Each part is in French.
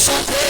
Je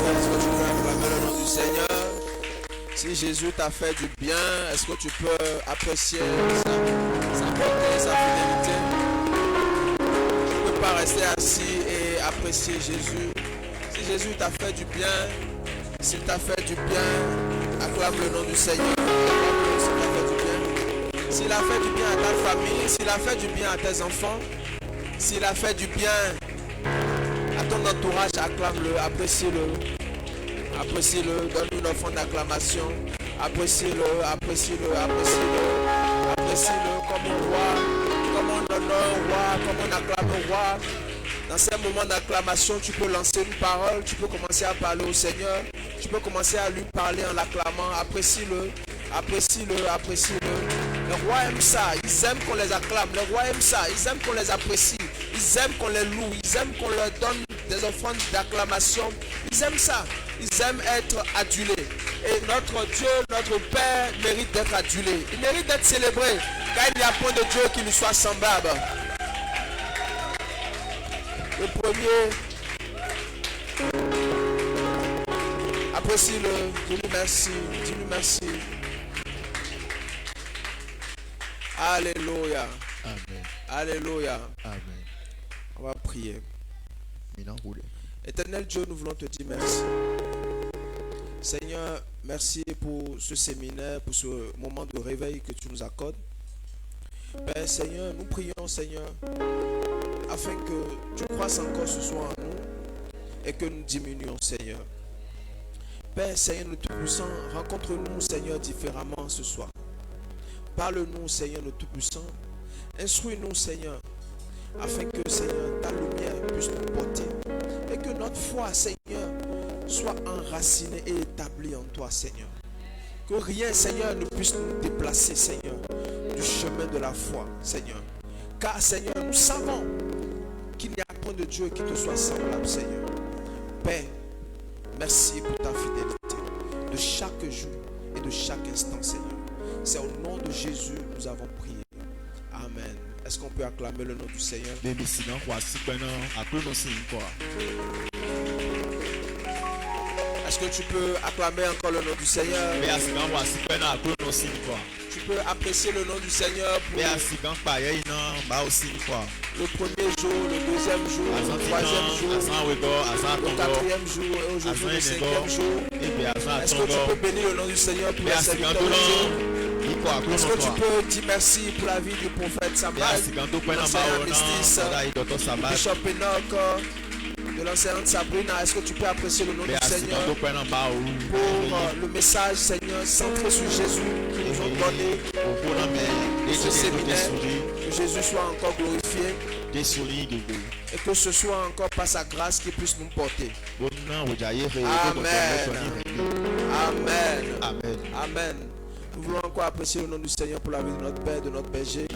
Est-ce que tu peux acclamer le nom du Seigneur? Si Jésus t'a fait du bien, est-ce que tu peux apprécier sa bonté, sa fidélité? Tu ne peux pas rester assis et apprécier Jésus. Si Jésus t'a fait du bien, s'il t'a fait du bien, acclame le nom du Seigneur. S'il a fait du bien à ta famille, s'il a fait du bien à tes enfants, s'il a fait du bien à ton entourage, acclame-le, apprécie-le. Apprécie-le, donne-lui une offrande d'acclamation. Apprécie-le, apprécie-le, apprécie-le. Apprécie-le comme un roi, comme on honore au roi, comme on acclame au roi. Dans ces moments d'acclamation, tu peux lancer une parole, tu peux commencer à parler au Seigneur, tu peux commencer à lui parler en l'acclamant. Apprécie-le, apprécie-le, apprécie-le. Le roi aime ça, ils aiment qu'on les acclame. Le roi aime ça, ils aiment qu'on les apprécie. Ils aiment qu'on les loue, ils aiment qu'on leur donne des offrandes d'acclamation. Ils aiment ça, ils aiment être adulés. Et notre Dieu, notre Père mérite d'être adulé. Il mérite d'être célébré, car il n'y a point de Dieu qui lui soit semblable. Le premier, apprécie-le, dis-lui merci, dis-lui merci. Alléluia. Amen. Alléluia. Amen. On va prier. Éternel Dieu, nous voulons te dire merci. Seigneur, merci pour ce séminaire, pour ce moment de réveil que tu nous accordes. Père Seigneur, nous prions Seigneur, afin que tu croisses encore ce soir en nous et que nous diminuions Seigneur. Père Seigneur, nous Tout-Puissant, rencontre-nous Seigneur différemment ce soir. Parle-nous Seigneur, le Tout-Puissant. Instruis-nous Seigneur, afin que Seigneur, ta lumière puisse nous porter et que notre foi Seigneur soit enracinée et établie en toi Seigneur. Que rien Seigneur ne puisse nous déplacer Seigneur du chemin de la foi Seigneur. Car Seigneur, nous savons qu'il n'y a point de Dieu qui te soit semblable Seigneur. Père, merci pour ta fidélité de chaque jour et de chaque instant Seigneur. C'est au nom de Jésus que nous avons prié. Amen. Est-ce qu'on peut acclamer le nom du Seigneur? Est-ce que tu peux acclamer encore le nom du Seigneur? Tu peux apprécier le nom du Seigneur pour le premier jour, le deuxième jour, le troisième jour, le quatrième jour et aujourd'hui le cinquième jour. Est-ce que tu peux bénir le nom du Seigneur pour les serviteurs de Dieu? Est-ce que tu peux dire merci pour la vie du prophète Samuel, l'enseignant Mystis, Bishop Enoch, de l'enseignante Sabrina? Est-ce que tu peux apprécier le nom du Seigneur pour le message Seigneur centré sur Jésus qu'ils nous ont donné de ce séminaire? Que Jésus soit encore glorifié et que ce soit encore par sa grâce qu'il puisse nous porter. Amen. Amen. Amen. Amen. Nous voulons encore apprécier le nom du Seigneur pour la vie de notre Père, de notre berger.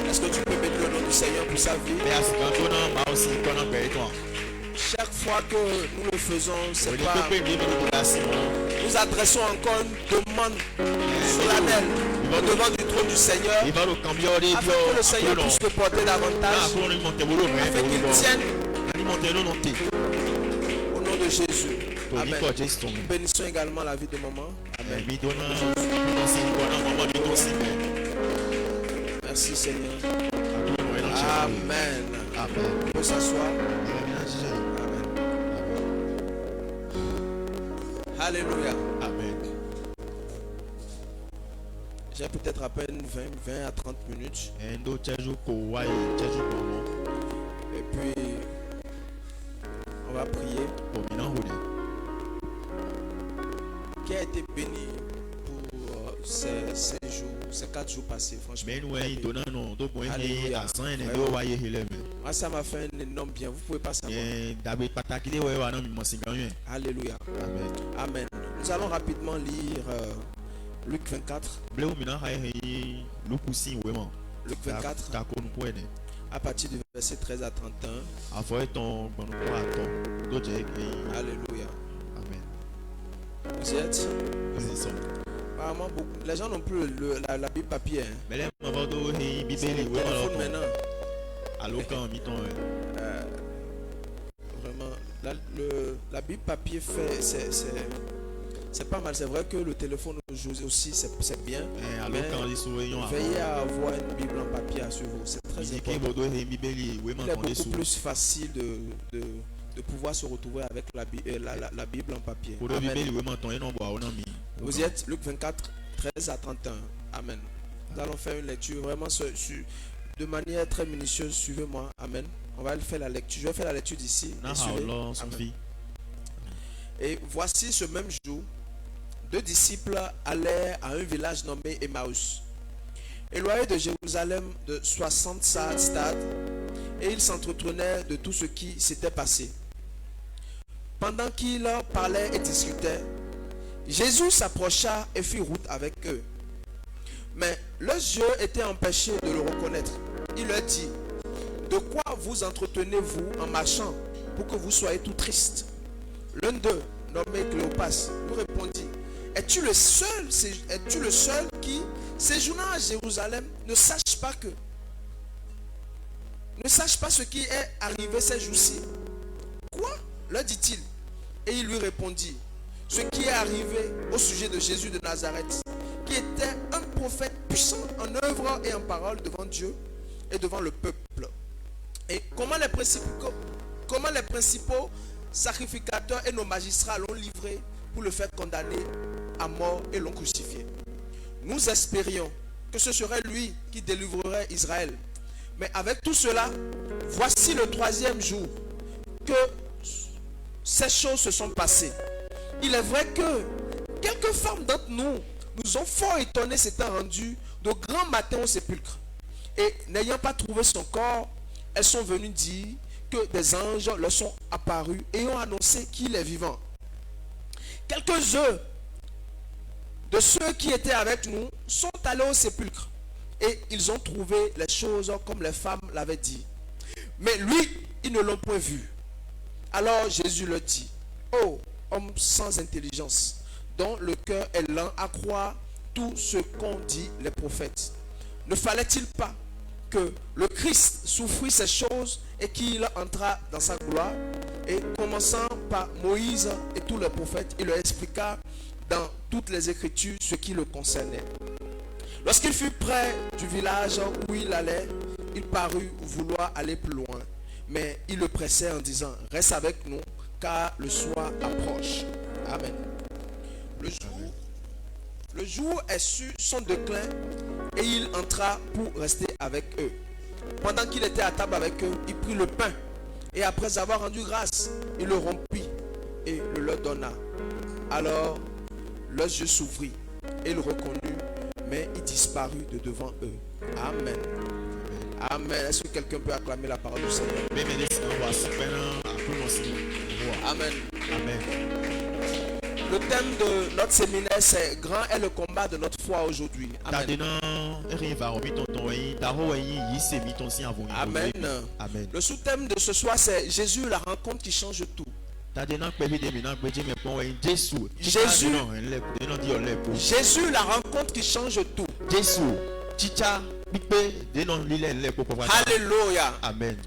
Est-ce que tu peux bénir le nom du Seigneur pour sa vie? Chaque fois que nous le faisons, c'est pas... Nous adressons encore une demande solennelle au devant du trône du Seigneur, afin que le Seigneur puisse te porter davantage, afin qu'il tienne au nom de Jésus. Amen. Nous bénissons également la vie de maman. Amen. Merci Seigneur. Amen. Amen. On peut s'asseoir. Amen. Alléluia. Amen. J'ai peut-être à peine 20 à 30 minutes. Et puis, on va prier. Qui a été béni pour ces jours, ces 4 jours passés, franchement. Alléluia. Moi, ça m'a fait un énorme bien. Vous pouvez pas savoir. Alléluia. Amen. Amen. Nous allons rapidement lire Luc 24. Luc 24. À partir du verset 13 à 31. Alléluia. Vous y êtes? Apparemment, les gens n'ont plus la Bible papier. Hein. C'est le téléphone maintenant. La Bible papier fait, c'est pas mal. C'est vrai que le téléphone aussi, c'est bien. Mais veillez à avoir une Bible en papier à suivre. C'est très important. Il est beaucoup plus facile de pouvoir se retrouver avec la Bible en papier. Amen. Vous y êtes, Luc 24, 13 à 31. Amen. Nous allons faire une lecture vraiment de manière très minutieuse. Suivez-moi. Amen. On va faire la lecture. Je vais faire la lecture d'ici. Et voici ce même jour, 2 disciples allèrent à un village nommé Emmaüs, éloigné de Jérusalem de 60 stades, et ils s'entretenaient de tout ce qui s'était passé. Pendant qu'ils parlaient et discutaient, Jésus s'approcha et fit route avec eux. Mais leurs yeux étaient empêchés de le reconnaître. Il leur dit: de quoi vous entretenez-vous en marchant pour que vous soyez tout tristes? L'un d'eux, nommé Cléopas, lui répondit: es-tu le seul qui, séjournant à Jérusalem, ne sache pas ce qui est arrivé ces jours-ci? Quoi? Leur dit-il. Et il lui répondit: ce qui est arrivé au sujet de Jésus de Nazareth, qui était un prophète puissant en œuvre et en parole devant Dieu et devant le peuple. Et comment les principaux sacrificateurs et nos magistrats l'ont livré pour le faire condamner à mort et l'ont crucifié. Nous espérions que ce serait lui qui délivrerait Israël. Mais avec tout cela, voici le 3e jour que ces choses se sont passées. Il est vrai que quelques femmes d'entre nous ont fort étonnés s'étant rendues de grand matin au sépulcre. Et n'ayant pas trouvé son corps, elles sont venues dire que des anges leur sont apparus et ont annoncé qu'il est vivant. Quelques-uns de ceux qui étaient avec nous sont allés au sépulcre et ils ont trouvé les choses comme les femmes l'avaient dit. Mais lui, ils ne l'ont point vu. Alors Jésus leur dit: ô homme sans intelligence, dont le cœur est lent à croire tout ce qu'ont dit les prophètes, ne fallait-il pas que le Christ souffrit ces choses et qu'il entra dans sa gloire? Et commençant par Moïse et tous les prophètes, il leur expliqua dans toutes les Écritures ce qui le concernait. Lorsqu'il fut près du village où il allait, il parut vouloir aller plus loin. Mais il le pressait en disant: reste avec nous, car le soir approche. Amen. Le jour est sur son déclin et il entra pour rester avec eux. Pendant qu'il était à table avec eux, il prit le pain et après avoir rendu grâce, il le rompit et le leur donna. Alors leurs yeux s'ouvrirent et il reconnut, mais il disparut de devant eux. Amen. Amen. Est-ce que quelqu'un peut acclamer la parole du Seigneur? Amen. Amen. Le thème de notre séminaire, c'est grand est le combat de notre foi aujourd'hui. Amen. Amen. Amen. Le sous-thème de ce soir, c'est Jésus, la rencontre qui change tout. Jésus, la rencontre qui change tout. Alléluia. Amen.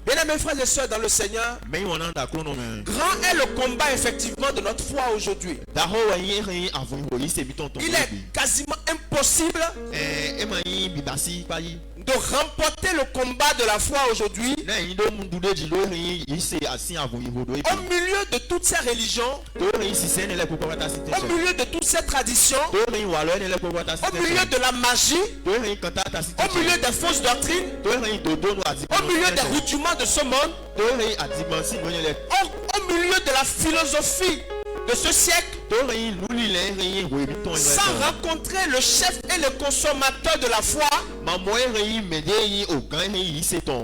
Bien-aimés frères et sœurs dans le Seigneur, grand est le combat effectivement de notre foi aujourd'hui. Il est quasiment impossible de remporter le combat de la foi aujourd'hui au milieu de toutes ces religions, au milieu de toutes ces traditions, au milieu de la magie, au milieu des fausses doctrines, au milieu des rudiments de ce monde, au milieu de la philosophie de ce siècle, sans rencontrer le chef et le consommateur de la foi,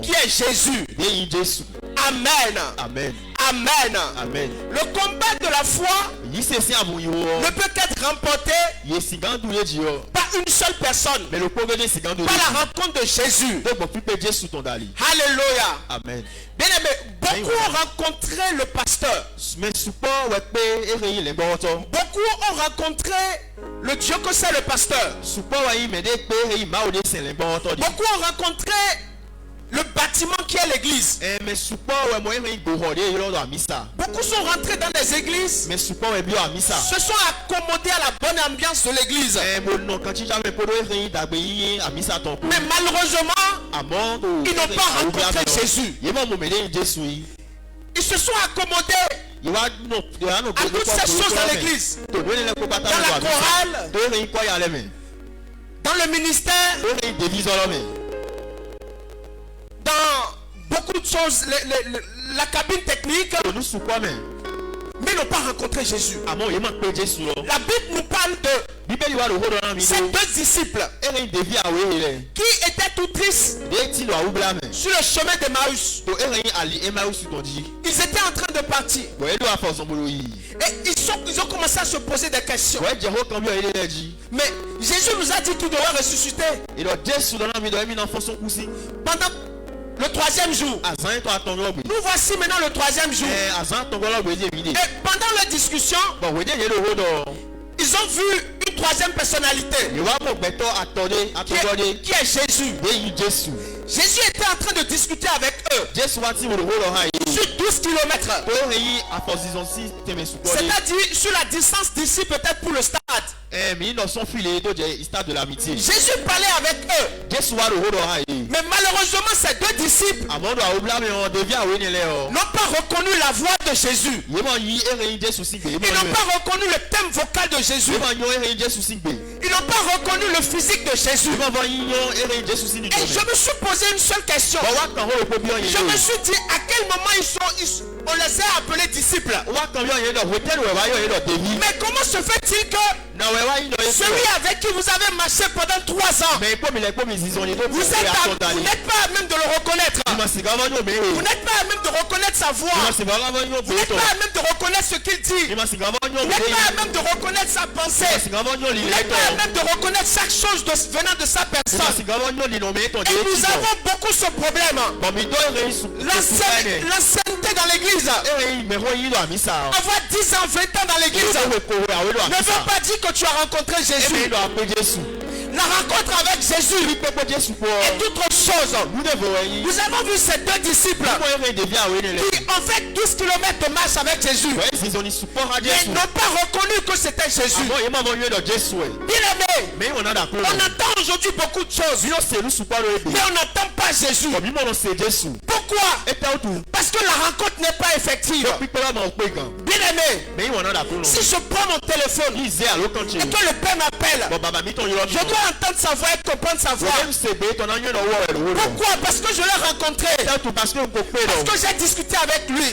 qui est Jésus. Amen. Amen. Amen. Amen. Le combat de la foi ne peut être remporté par une seule personne, par la rencontre de Jésus. Alléluia. Amen. Bien aimé, beaucoup ont rencontré le pasteur. Beaucoup ont rencontré le Dieu que c'est le pasteur. Beaucoup ont rencontré le bâtiment qui est l'église. Beaucoup sont rentrés dans les églises, se sont accommodés à la bonne ambiance de l'église. Mais malheureusement, ils n'ont pas rencontré Jésus. Ils se sont accommodés à toutes ces choses dans l'église, dans la chorale, dans le ministère, dans beaucoup de choses, la cabine technique, mais ils n'ont pas rencontré Jésus. La Bible nous parle de ces deux disciples qui étaient tout tristes sur le chemin d'Emmaüs. Ils étaient en train de partir et ils ont commencé à se poser des questions. Mais Jésus nous a dit qu'il doit ressusciter pendant le troisième jour. Nous voici maintenant le troisième jour. Et pendant la discussion, ils ont vu une troisième personnalité qui est Jésus. Jésus était en train de discuter avec eux sur 12 km. C'est-à-dire sur la distance d'ici peut-être pour le stade. Jésus parlait avec eux. Mais malheureusement ces deux disciples n'ont pas reconnu la voix de Jésus. Ils n'ont pas reconnu le thème vocal de Jésus. Ils n'ont pas reconnu le physique de Jésus. Et je me suis posé une seule question. Je me suis dit à quel moment on les a appelés disciples. Mais comment se fait-il que celui avec qui vous avez marché pendant 3 ans, vous n'êtes pas à même de le reconnaître. Vous n'êtes pas à même de reconnaître sa voix. Vous n'êtes pas à même de reconnaître ce qu'il dit. Vous n'êtes pas à même de reconnaître sa pensée. Vous n'êtes pas à même de reconnaître chaque chose venant de sa personne. Et nous avons beaucoup ce problème. L'ancienneté dans l'église, avoir 10 ans, 20 ans dans l'église, ne veut pas dire que tu as rencontré Jésus. La rencontre avec Jésus est autre chose. Nous avons vu ces deux disciples qui ont fait 12 km de marche avec Jésus. Ils n'ont pas reconnu que c'était Jésus. Bien aimé, on entend aujourd'hui beaucoup de choses, mais on n'entend pas Jésus. Pourquoi? Parce que la rencontre n'est pas effective. Bien aimé, si je prends mon téléphone et que le Père m'appelle, je dois entendre sa voix et comprendre sa voix. Pourquoi? Parce que je l'ai rencontré. Parce que j'ai discuté avec lui.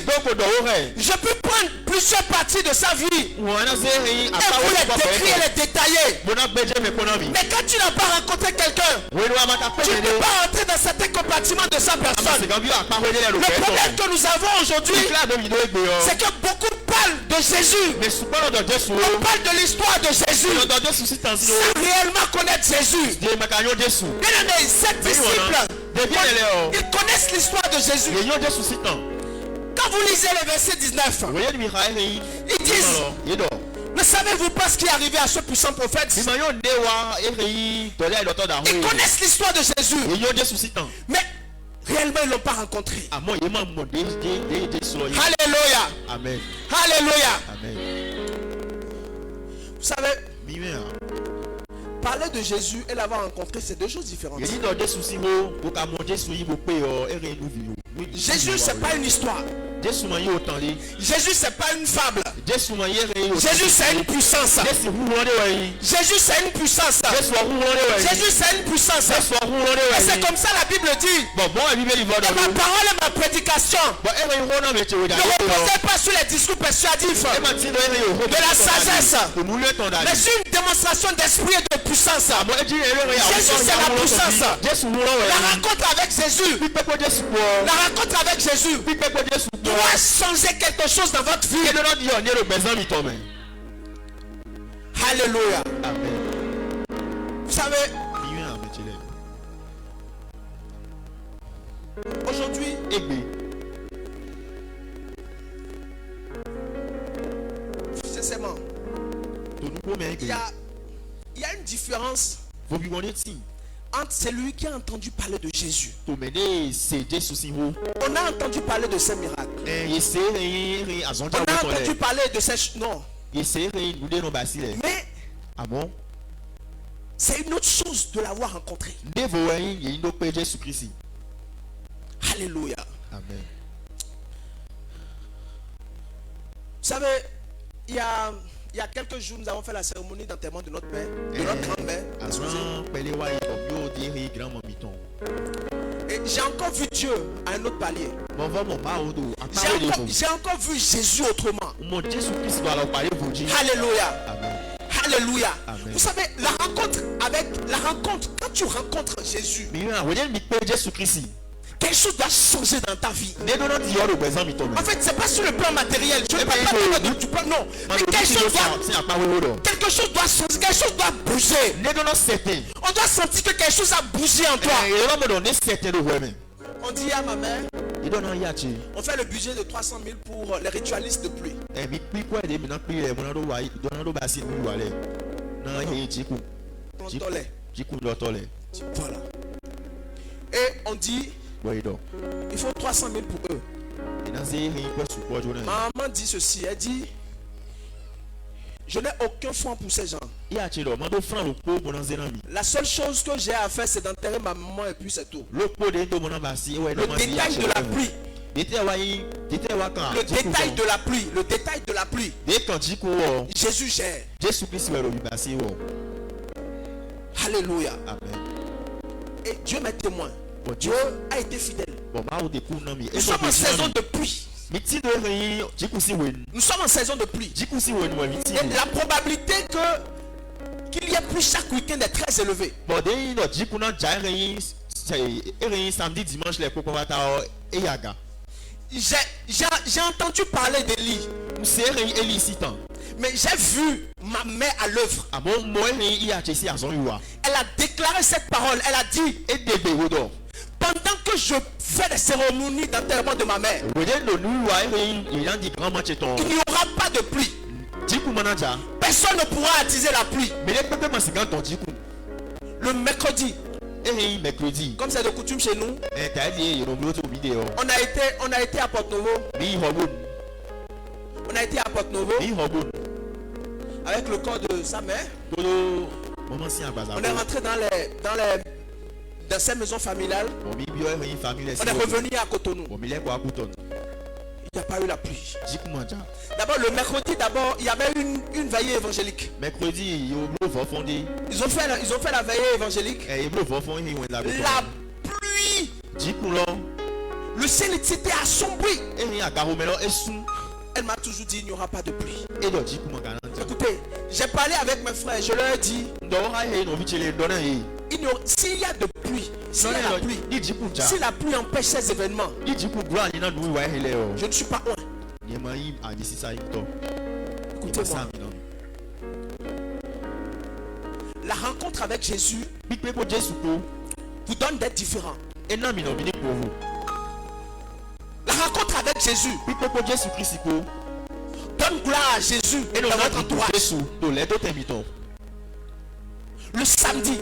Je peux prendre plusieurs parties de sa vie et vous les décrire et les détailler. Mais quand tu n'as pas rencontré quelqu'un, tu ne peux pas entrer dans certains compartiments de sa personne. Le problème que nous avons aujourd'hui, c'est que beaucoup parlent de Jésus. On parle de l'histoire de Jésus sans réellement connaître Jésus. Bien aimé, ces disciples, ils connaissent l'histoire de Jésus. Quand vous lisez le verset 19, ils disent: ne savez-vous pas ce qui est arrivé à ce puissant prophète? Ils connaissent l'histoire de Jésus, mais réellement ils ne l'ont pas rencontré. Alléluia. Amen. Alléluia. Amen. Vous savez, parler de Jésus et l'avoir rencontré, c'est deux choses différentes. Jésus, c'est pas une histoire. Jésus, c'est pas une fable. Jésus, c'est une puissance. Jésus, c'est une puissance. Jésus, c'est une puissance. Et c'est comme ça la Bible dit: et ma parole et ma prédication ne reposez pas sur les discours persuasifs de la sagesse, mais sur une démonstration d'esprit et de puissance. Jésus, c'est la puissance. La rencontre avec Jésus, la rencontre avec Jésus doit changer quelque chose dans votre vie. Alléluia. Vous savez, aujourd'hui, sincèrement, il y a une différence c'est lui qui a entendu parler de Jésus. to mene se Jesu si wo On a entendu parler de ces miracles. yese ri azonja On a wo entendu tole parler de ces... Non. yese ri nude no basi le Mais amon c'est une autre chose de l'avoir rencontré. devo yin yi no pe Jesu Christ. Alléluia. Amen. Vous savez, il y a quelques jours, nous avons fait la cérémonie d'enterrement de notre père, de notre grand-mère. Azon pele wa yi yo diri grand mamiton. Et j'ai encore vu Dieu à un autre palier. Mon va mon ma odo apare de vous. J'ai encore vu Jésus autrement. Mon Jesu Christ doit leur parler vous dire. Alléluia. Amen. Alléluia. Amen. Vous savez, la rencontre, quand tu rencontres Jésus, Mi wa wonen mi pe Jesu Christ. quelque chose doit changer dans ta vie. Ne dono di yo do bezan mi to me. En fait, c'est pas sur le plan matériel. Je ne parle pas du plan, non. Mais quelque chose doit changer, quelque chose doit bouger. Ne dono certain. On doit sentir que quelque chose a bougé en toi. E lo mo do ne certain do we me. On dit à ma mère, I dono ya chi. on fait le budget de 300 000 pour les ritualistes de pluie. E mi pi kwa de mi na pi e mo na do wa dono do basi mi wa le. Na he jiku. Tontolé. Jiku do tole. Voilà. Et on dit, Boy do. il faut 300 000 pour eux. Ina se he kwa su kwa jona. Maman dit ceci, elle dit, je n'ai aucun fonds pour ces gens. Ya chi do, mo do fran lo po mo na zena mi. La seule chose que j'ai à faire, c'est d'enterrer ma maman et puis c'est tout. Lo po de do mo na basi e we Le no ma si ya détail chi. de la pluie. Dete wa yi, dete wa kan. Le détail de la pluie. Le détail de la pluie. De kan jiku wo. Jésus gère. Jesu Christ we lo bi basi wo. Alléluia. Amen. Et Dieu m'est témoin. Bon Dieu a été fidèle. Bon ma o de ku na mi. Nous sommes en saison de pluie. Mi ti do ri jiku si wen. Nous sommes en saison de pluie. Jiku si wen mo mi ti. Et la probabilité qu'il y ait pluie chaque week-end est très élevée. Bon de yi no jiku na ja ri samedi dimanche le ko va ta e yaga. J'ai entendu parler d'Élie, Se ri elisitan. mais j'ai vu ma mère à l'œuvre. Amon mo ri ya che si azon yuwa. Elle a déclaré cette parole. Elle a dit, E de be wodo. pendant que je fais les cérémonies d'enterrement de ma mère, Wede no nu wa ri yan di grand match ton. il n'y aura pas de pluie. Jiku manager. Personne ne pourra attiser la pluie. Mais le pepe masigan ton jiku. Le mercredi, E ri mercredi. comme c'est de coutume chez nous, E ta di yo no mi o to video. on a été à Porto-Novo. Mi hobo. On a été à Porto-Novo Mi hobo. avec le corps de sa mère. Todo maman si agbaza. On est rentré dans ces maisons familiales. Bon mi bio ri famille. On est revenu à Cotonou. Bon mi le kwa kuton. Il n'y a pas eu la pluie. Jiku manja. D'abord, le mercredi, il y avait une veillée évangélique. Mercredi yo blo vo fondé. Ils ont fait la veillée évangélique. E blo vo fond yi wen la. La pluie, Jiku lo. le ciel était assombri. E ri agaro melo esu. Elle m'a toujours dit, il n'y aura pas de pluie. E do jiku mangana. Écoutez, j'ai parlé avec mes frères, je leur ai dit, Ndo ha he no vichele dona yi. s'il y a de pluie, s'il y Non a la no pluie, ni jiku ja. si la pluie empêche ces événements, Ni jiku gwa ni na nu wa hele o. je ne suis pas loin. Ni ma yi a disi sa yi to. Écoutez-moi, la rencontre avec Jésus Big people Jesu ko. vous donne d'être différent. E na mi no bi ni ko vous. La rencontre avec Jésus Big people Jesu Christ ko. donne gloire à Jésus E no dans na votre di entourage. Jesu to le do temiton. Le samedi,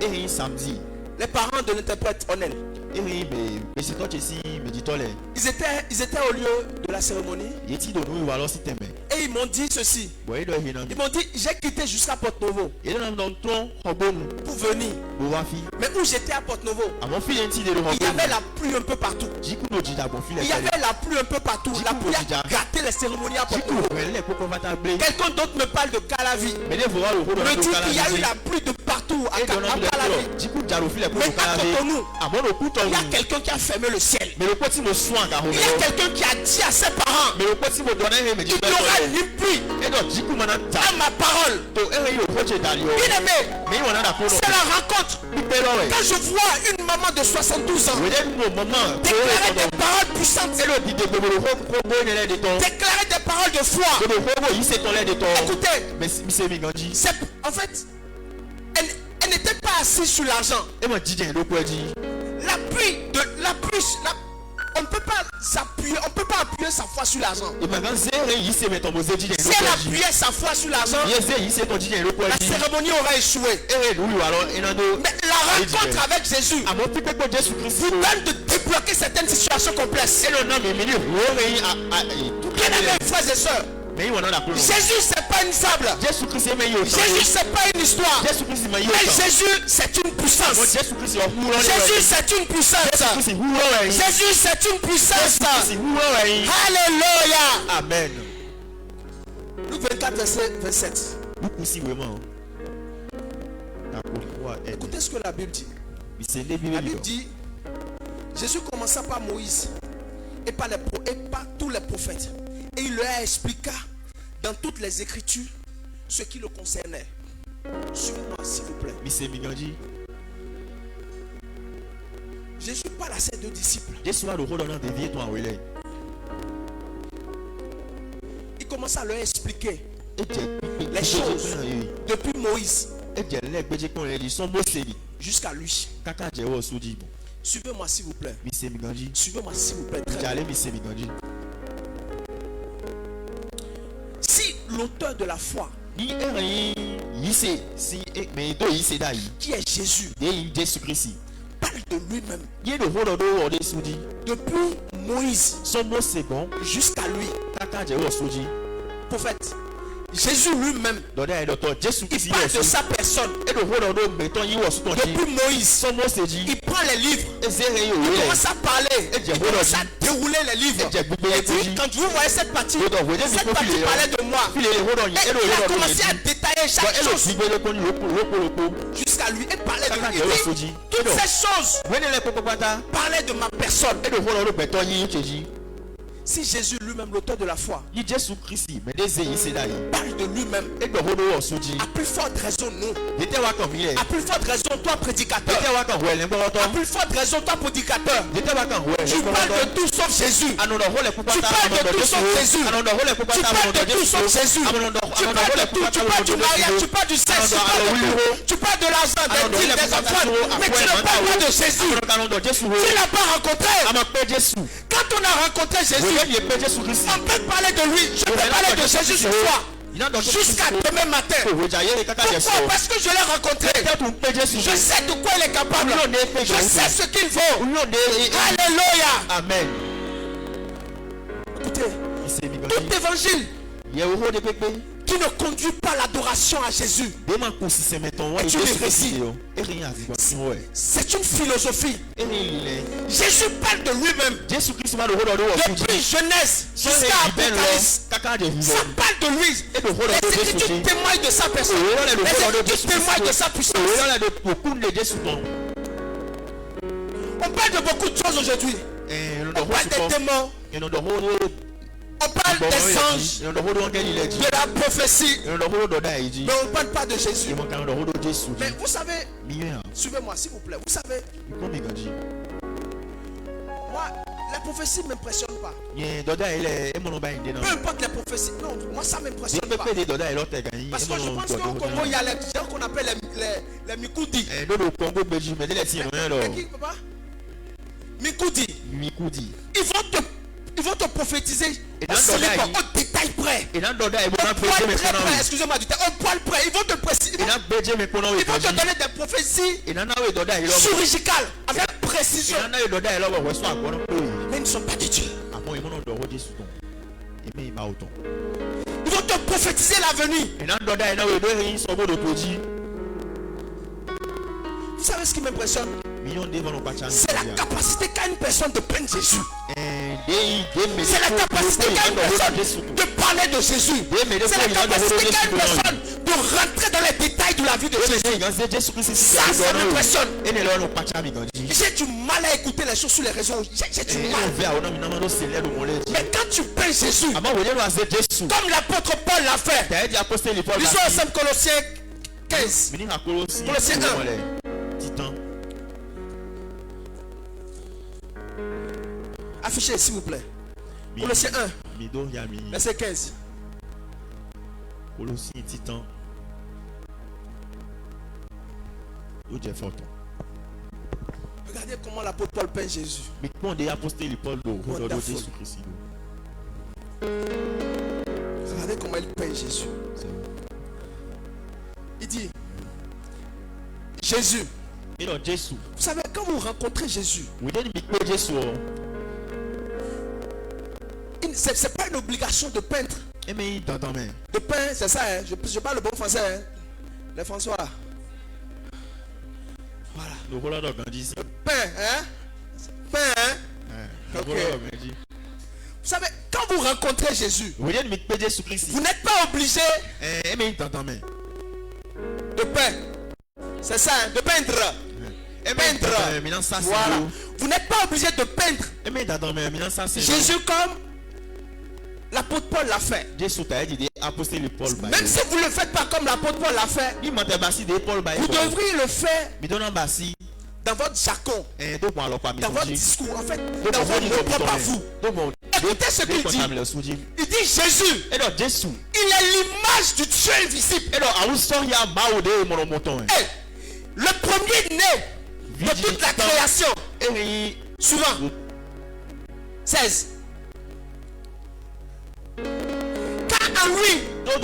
E ri samedi. les parents de l'interprète Onel, E ri be se to che si me di tole. ils étaient au lieu de la cérémonie Yeti do nu wa lo si teme. et ils m'ont dit ceci. Bo e do he na mi. Ils m'ont dit, j'ai quitté jusqu'à Porto-Novo E na don ton hobonu. pour venir. Bo wa fi. Mais où j'étais à Porto-Novo, Amon fi enti de lo il y avait hobonu. la pluie un peu partout. Jiku no jida bon fi le. Il y avait la pluie un peu partout. La pluie a gâté les cérémonies à Jiku Porto-Novo. rele ko ko vata ble. Quelqu'un d'autre me parle de Calavi. Me de voa lo ko do Me do dit kala. qu'il y a eu la pluie de partout à E do na Calavi. le. Jiku jaro fi le ko Mais do kala. à Cotonou, Amon o kuto il y a wu. quelqu'un qui a fermé le ciel. Mais le petit me soin car Il y a quelqu'un qui a dit à ses parents, mais le petit me donne un me dit il n'y aura ni pluie et donc jiku mananta à ma parole. to e yo projet dalio Bien aimé, mais on a d'accord c'est la rencontre. Quand je vois une maman de 72 ans we dem no maman déclarer des paroles puissantes, et le dit de bebo ko bo ne le de ton déclarer des paroles de foi. de bebo yi se ton le de ton Écoutez, mais c'est mi ganji en fait, elle n'était pas assise sur l'argent. e mo dije lo ko di La pluie, on ne peut pas s'appuyer, on peut pas appuyer sa foi sur l'argent. Et maintenant, c'est il met ton beau dit. Si elle appuyait sa foi sur l'argent, la cérémonie aurait échoué. Mais la rencontre avec Jésus vous donne de débloquer certaines situations complexes. Bien aimés frères et sœurs, Jésus c'est pas une fable. Jésus c'est pas une histoire. Mais Jésus c'est une puissance. Jésus c'est une puissance. Jésus c'est une puissance. Alléluia. Amen. Luc 24 verset 27. Écoutez ce que la Bible dit. La Bible dit, Jésus commença par Moïse et par tous les prophètes. Et il leur expliqua dans toutes les Écritures ce qui le concernait. Suivez-moi s'il vous plaît. Jésus parle à ses deux disciples. Il commence à leur expliquer les choses depuis Moïse jusqu'à lui. Suivez-moi s'il vous plaît. Suivez-moi s'il vous plaît. Si l'auteur de la foi, qui est Jésus, parle de lui-même depuis Moïse jusqu'à lui, prophète, Jésus lui-même, il parle de sa personne. Depuis Moïse, il prend les livres, il commence à parler, il commence à dérouler les livres. Et puis quand vous voyez cette partie parlait de moi. Et il a commencé à détailler chaque chose jusqu'à lui et parlait de lui. Il dit, toutes ces choses parlaient de ma personne. Si Jésus lui-même, l'auteur de la foi, parle de lui-même, à plus forte raison nous, à plus forte raison toi prédicateur, à plus forte raison toi prédicateur, tu parles de tout sauf Jésus, tu parles de tout sauf Jésus, tu parles de tout sauf Jésus, tu parles de tout, tu parles du mariage, tu parles du sexe, tu parles de l'argent, des enfants, mais tu ne parles pas de Jésus. Tu n'as pas rencontré. Quand on a rencontré Jésus, on peut parler de lui. Je peux parler de Jésus ce soir jusqu'à demain matin. Pourquoi? Parce que je l'ai rencontré. Je sais de quoi il est capable. Je sais ce qu'il vaut. Alléluia. Amen. Écoutez, tout évangile qui ne conduit pas l'adoration à Jésus est une hérésie. C'est une philosophie. Jésus parle de lui-même. Depuis Genèse jusqu'à Apocalypse, ça parle de lui. Les Écritures témoignent de sa personne. Les Écritures témoignent de sa puissance. On parle de beaucoup de choses aujourd'hui. On parle des démons. On parle des anges, de la prophétie, mais on ne parle pas de Jésus. Mais vous savez, suivez-moi s'il vous plaît, vous savez, moi, la prophétie ne m'impressionne pas. Peu importe les prophéties, non, moi ça ne m'impressionne pas. Parce que je pense qu'au Congo, il y a les gens qu'on appelle les Mikoudi. Mikoudi. Ils vont te prophétiser au détail près. Excusez-moi du terme, au poil près. Ils vont te préciser. Ils vont te donner des prophéties chirurgicales avec précision. Mais ils ne sont pas de Dieu. Ils vont te prophétiser l'avenir. Vous savez ce qui m'impressionne? C'est la capacité qu'a une personne de prendre Jésus. C'est la capacité qu'a une personne de parler de Jésus. C'est la capacité qu'a une personne de rentrer dans les détails de la vie de Jésus. Ça m'impressionne. J'ai du mal à écouter les choses sur les réseaux. J'ai du mal. Mais quand tu peins Jésus, comme l'apôtre Paul l'a fait, lisons ensemble Colossiens 15. Colossiens 1. Affichez s'il vous plaît. Colossiens 1. Verset 15. Regardez comment l'apôtre Paul peint Jésus. Regardez comment il paye Jésus. Il dit, Jésus. Et non, Jésus. Vous savez, quand vous rencontrez Jésus, c'est pas une obligation de peindre. De peindre, c'est ça, hein? Je parle le bon français. Hein? Les François. Voilà. Le pain, hein? Pain, hein? Okay. Vous savez, quand vous rencontrez Jésus, vous n'êtes pas obligé de peindre. C'est ça, hein? De peindre. Peindre. Voilà. Vous n'êtes pas obligé de peindre. Jésus comme l'apôtre Paul l'a fait. Même si vous ne le faites pas comme l'apôtre Paul l'a fait, vous devriez le faire dans votre jargon, dans votre discours, en fait, dans votre propre à vous. Écoutez ce qu'il dit. Il dit Jésus, il est l'image du Dieu invisible. Le premier-né de toute la création. Souvent. 16. Car en lui ont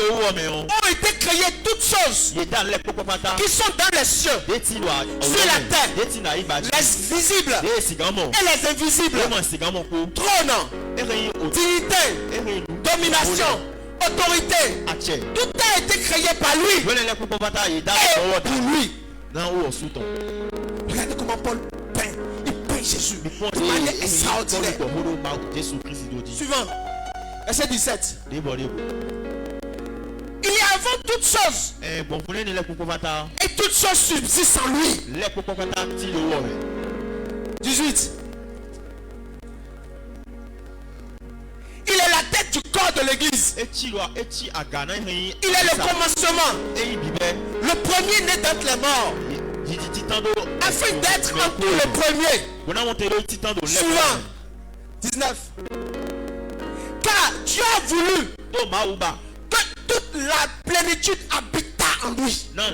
été créées toutes choses qui sont dans les cieux, sur la terre, les visibles et les invisibles, trône, dignité, domination, autorité, tout a été créé par lui et pour lui. Regardez comment Paul peint. Il peint Jésus de manière extraordinaire. Suivant, verset 17. Il est avant toutes choses et toutes choses subsistent en lui. 18. Il est la tête du corps de l'église. Il est le commencement, le premier né d'entre les morts, afin d'être en tout le premier. Souvent. 19. Car Dieu a voulu que toute la plénitude habita en lui. Mais à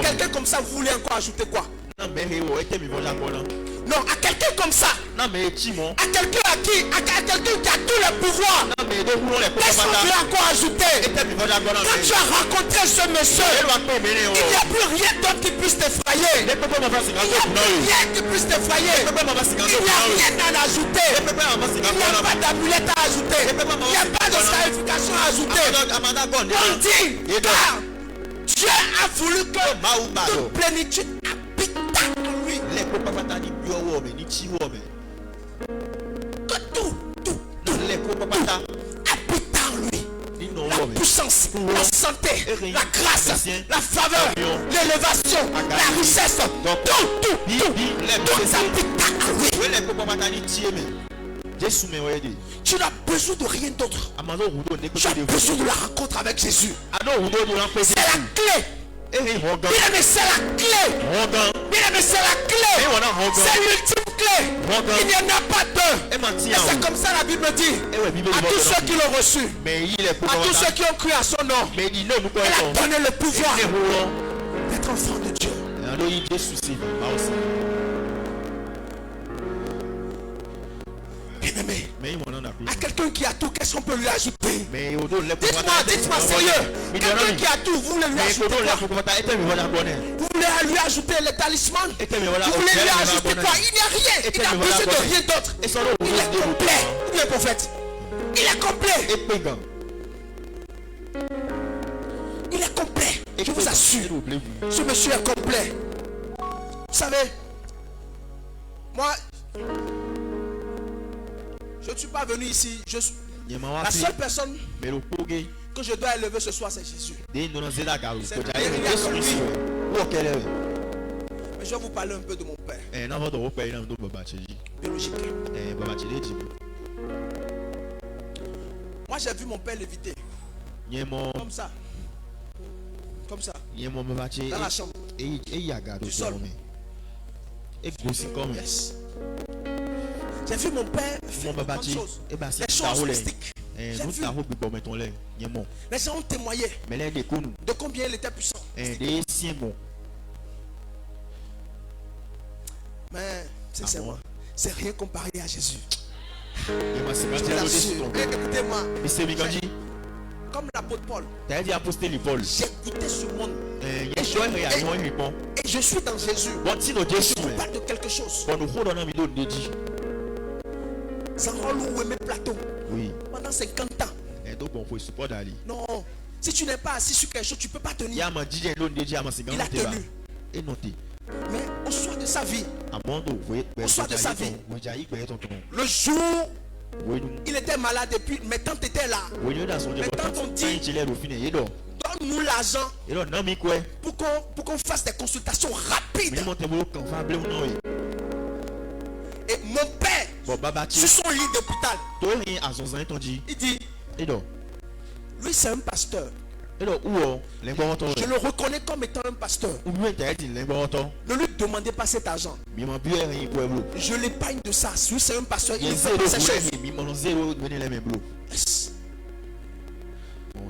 quelqu'un comme ça, vous voulez encore ajouter quoi? Non, à quelqu'un comme ça, à quelqu'un qui a tout le pouvoir, qu'est-ce qu'on veut encore ajouter? Quand tu as rencontré ce monsieur, il n'y a plus rien d'autre qui puisse t'effrayer. Il n'y a plus rien qui puisse t'effrayer. Il n'y a rien à ajouter. Il n'y a pas d'amulette à ajouter. Il n'y a pas de scarification à ajouter. On dit, car Dieu a voulu que toute plénitude habite en lui. Que tout habite en lui. La puissance, la santé, la grâce, la faveur, l'élévation, la richesse, tout habite en lui. Tu n'as besoin de rien d'autre. Tu as besoin de la rencontre avec Jésus. C'est la clé. Bien aimé, c'est la clé. Bien aimé, c'est la clé. C'est l'ultime clé. Il n'y en a pas deux. Et c'est comme ça la Bible dit. À tous ceux qui l'ont reçu, à tous ceux qui ont cru à son nom, il a donné le pouvoir d'être enfant de Dieu. Bien-aimé, à quelqu'un qui a tout, qu'est-ce qu'on peut lui ajouter? Dites-moi sérieux. Quelqu'un qui a tout, vous voulez lui ajouter quoi? Vous voulez lui ajouter les talismans? Vous voulez lui ajouter quoi? Il n'y a rien. Il n'a besoin de rien d'autre. Il est complet. Il est prophète. Il est complet. Il est complet. Je vous assure. Ce monsieur est complet. Vous savez, moi, je ne suis pas venu ici. La seule personne que je dois élever ce soir, c'est Jésus. Mais je vais vous parler un peu de mon père. Biologique. Moi, j'ai vu mon père léviter. Comme ça. Comme ça. Dans la chambre. Du sol. Yes. J'ai vu mon père faire beaucoup de choses. Les choses mystiques. J'ai vu. Les gens ont témoigné de combien il était puissant. Mais sincèrement, c'est rien comparé à Jésus. ye ma se Je ka te ti lo de l'assure. ton Et écoutez-moi, Mr. Mikanji comme l'apôtre Paul, ta di apostoli Paul j'ai quitté ce monde ye so e ya yo ri pon et je suis dans Jésus. bon ti no Jesu Je vous me parle de quelque chose. bon no ho do na mi do deji Ça rend lourd mes plateaux oui pendant 50 ans. e do bon fo support dali Non, si tu n'es pas assis sur quelque chose, tu ne peux pas tenir. ya ma jije lo deji ama se Il a gan te ba tenu. e no te Mais au soir de sa vie, amondo we Au soir de sa vie. we ja yi pe ton ton le jour we nu il était malade et puis mes tantes étaient là. we nu da so je Mais bon tant on dit- tan ti le lo fine ye do Donne-nous l'argent e do na mi ko e pour qu'on fasse des consultations rapides. mi mo te bo kan fa ble no e Et mon père, bon baba ti sur son lit d'hôpital, to rin azonzan ton ji il dit, e do lui c'est un pasteur. e do uwo le gbo ton Je le reconnais comme étant un pasteur. u mi te ti le gbo ton Ne lui demandez pas cet argent. mi mo bi rin pueblo Je l'épargne de ça. Lui c'est un pasteur. Il ye ne fait zero pas ces choses. mi mo zero vene le même blo Yes. ouais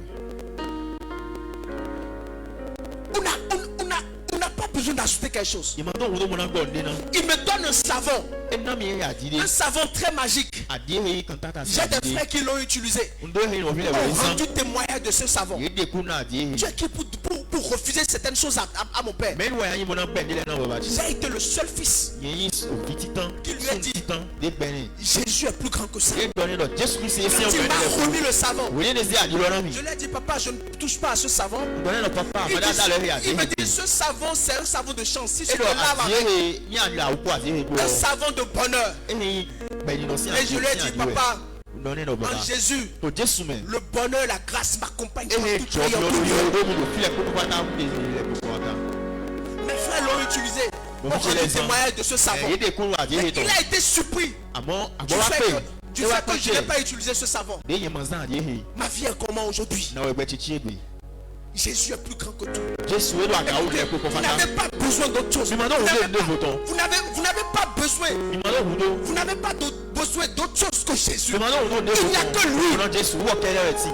On n'a pas besoin d'ajouter quelque chose. ye ma do wo mo na gbo de na Il me donne un savon. e na mi ya di de Un savon très magique. adire kan tata J'ai sa des di frères qui l'ont utilisé. ndo rin no vile Ont we san rendu témoignage de ce savon. ye de ku na adire Tu es qui pour refuser certaines choses à mon père. men wa yin mo na gbe de le na baba ti J'ai été le seul fils. ye yin o fi titan Qui lui a dit- titan de bene Jésus est plus grand que ça. e do ne do Jesu Christ e se o Quand il bene m'a le remis le savon, wo ye de se adiro na mi je lui ai dit, papa, je ne touche pas à ce savon. do ne do papa Il, ma da da le ya il me de dit, ce savon, c'est un savon de chance. Si e tu te do laves avec adire ni adira o ko adire go un savon de bonheur. e ni be ni no si Et je lui ai dit, papa, do ne do baba en Jésus, to Jesu me le bonheur, la grâce m'accompagne e dans he toute jo prière, bi tout o lieu. do mi do file ko ko ta de le ko ta Mes frères l'ont utilisé. Bon, Ont vous rendu les gens. témoignage de ce savon. e de ko adire Mais to il a été surpris amo du agbo wa fait pe que je n'ai pas utilisé ce savon. de ye manzan adire Ma vie est comment aujourd'hui? na we gbe chichi egbe Jésus est plus grand que tout. Jesu e do aga o le ko ko Vous fata n'avez pas besoin d'autre chose. mi Vous ma do wo n'avez de voton pas besoin. mi ma do wo do Vous n'avez pas besoin d'autre chose que Jésus. mi ma do wo do Il n'y a que lui. no Jesu wo kele ti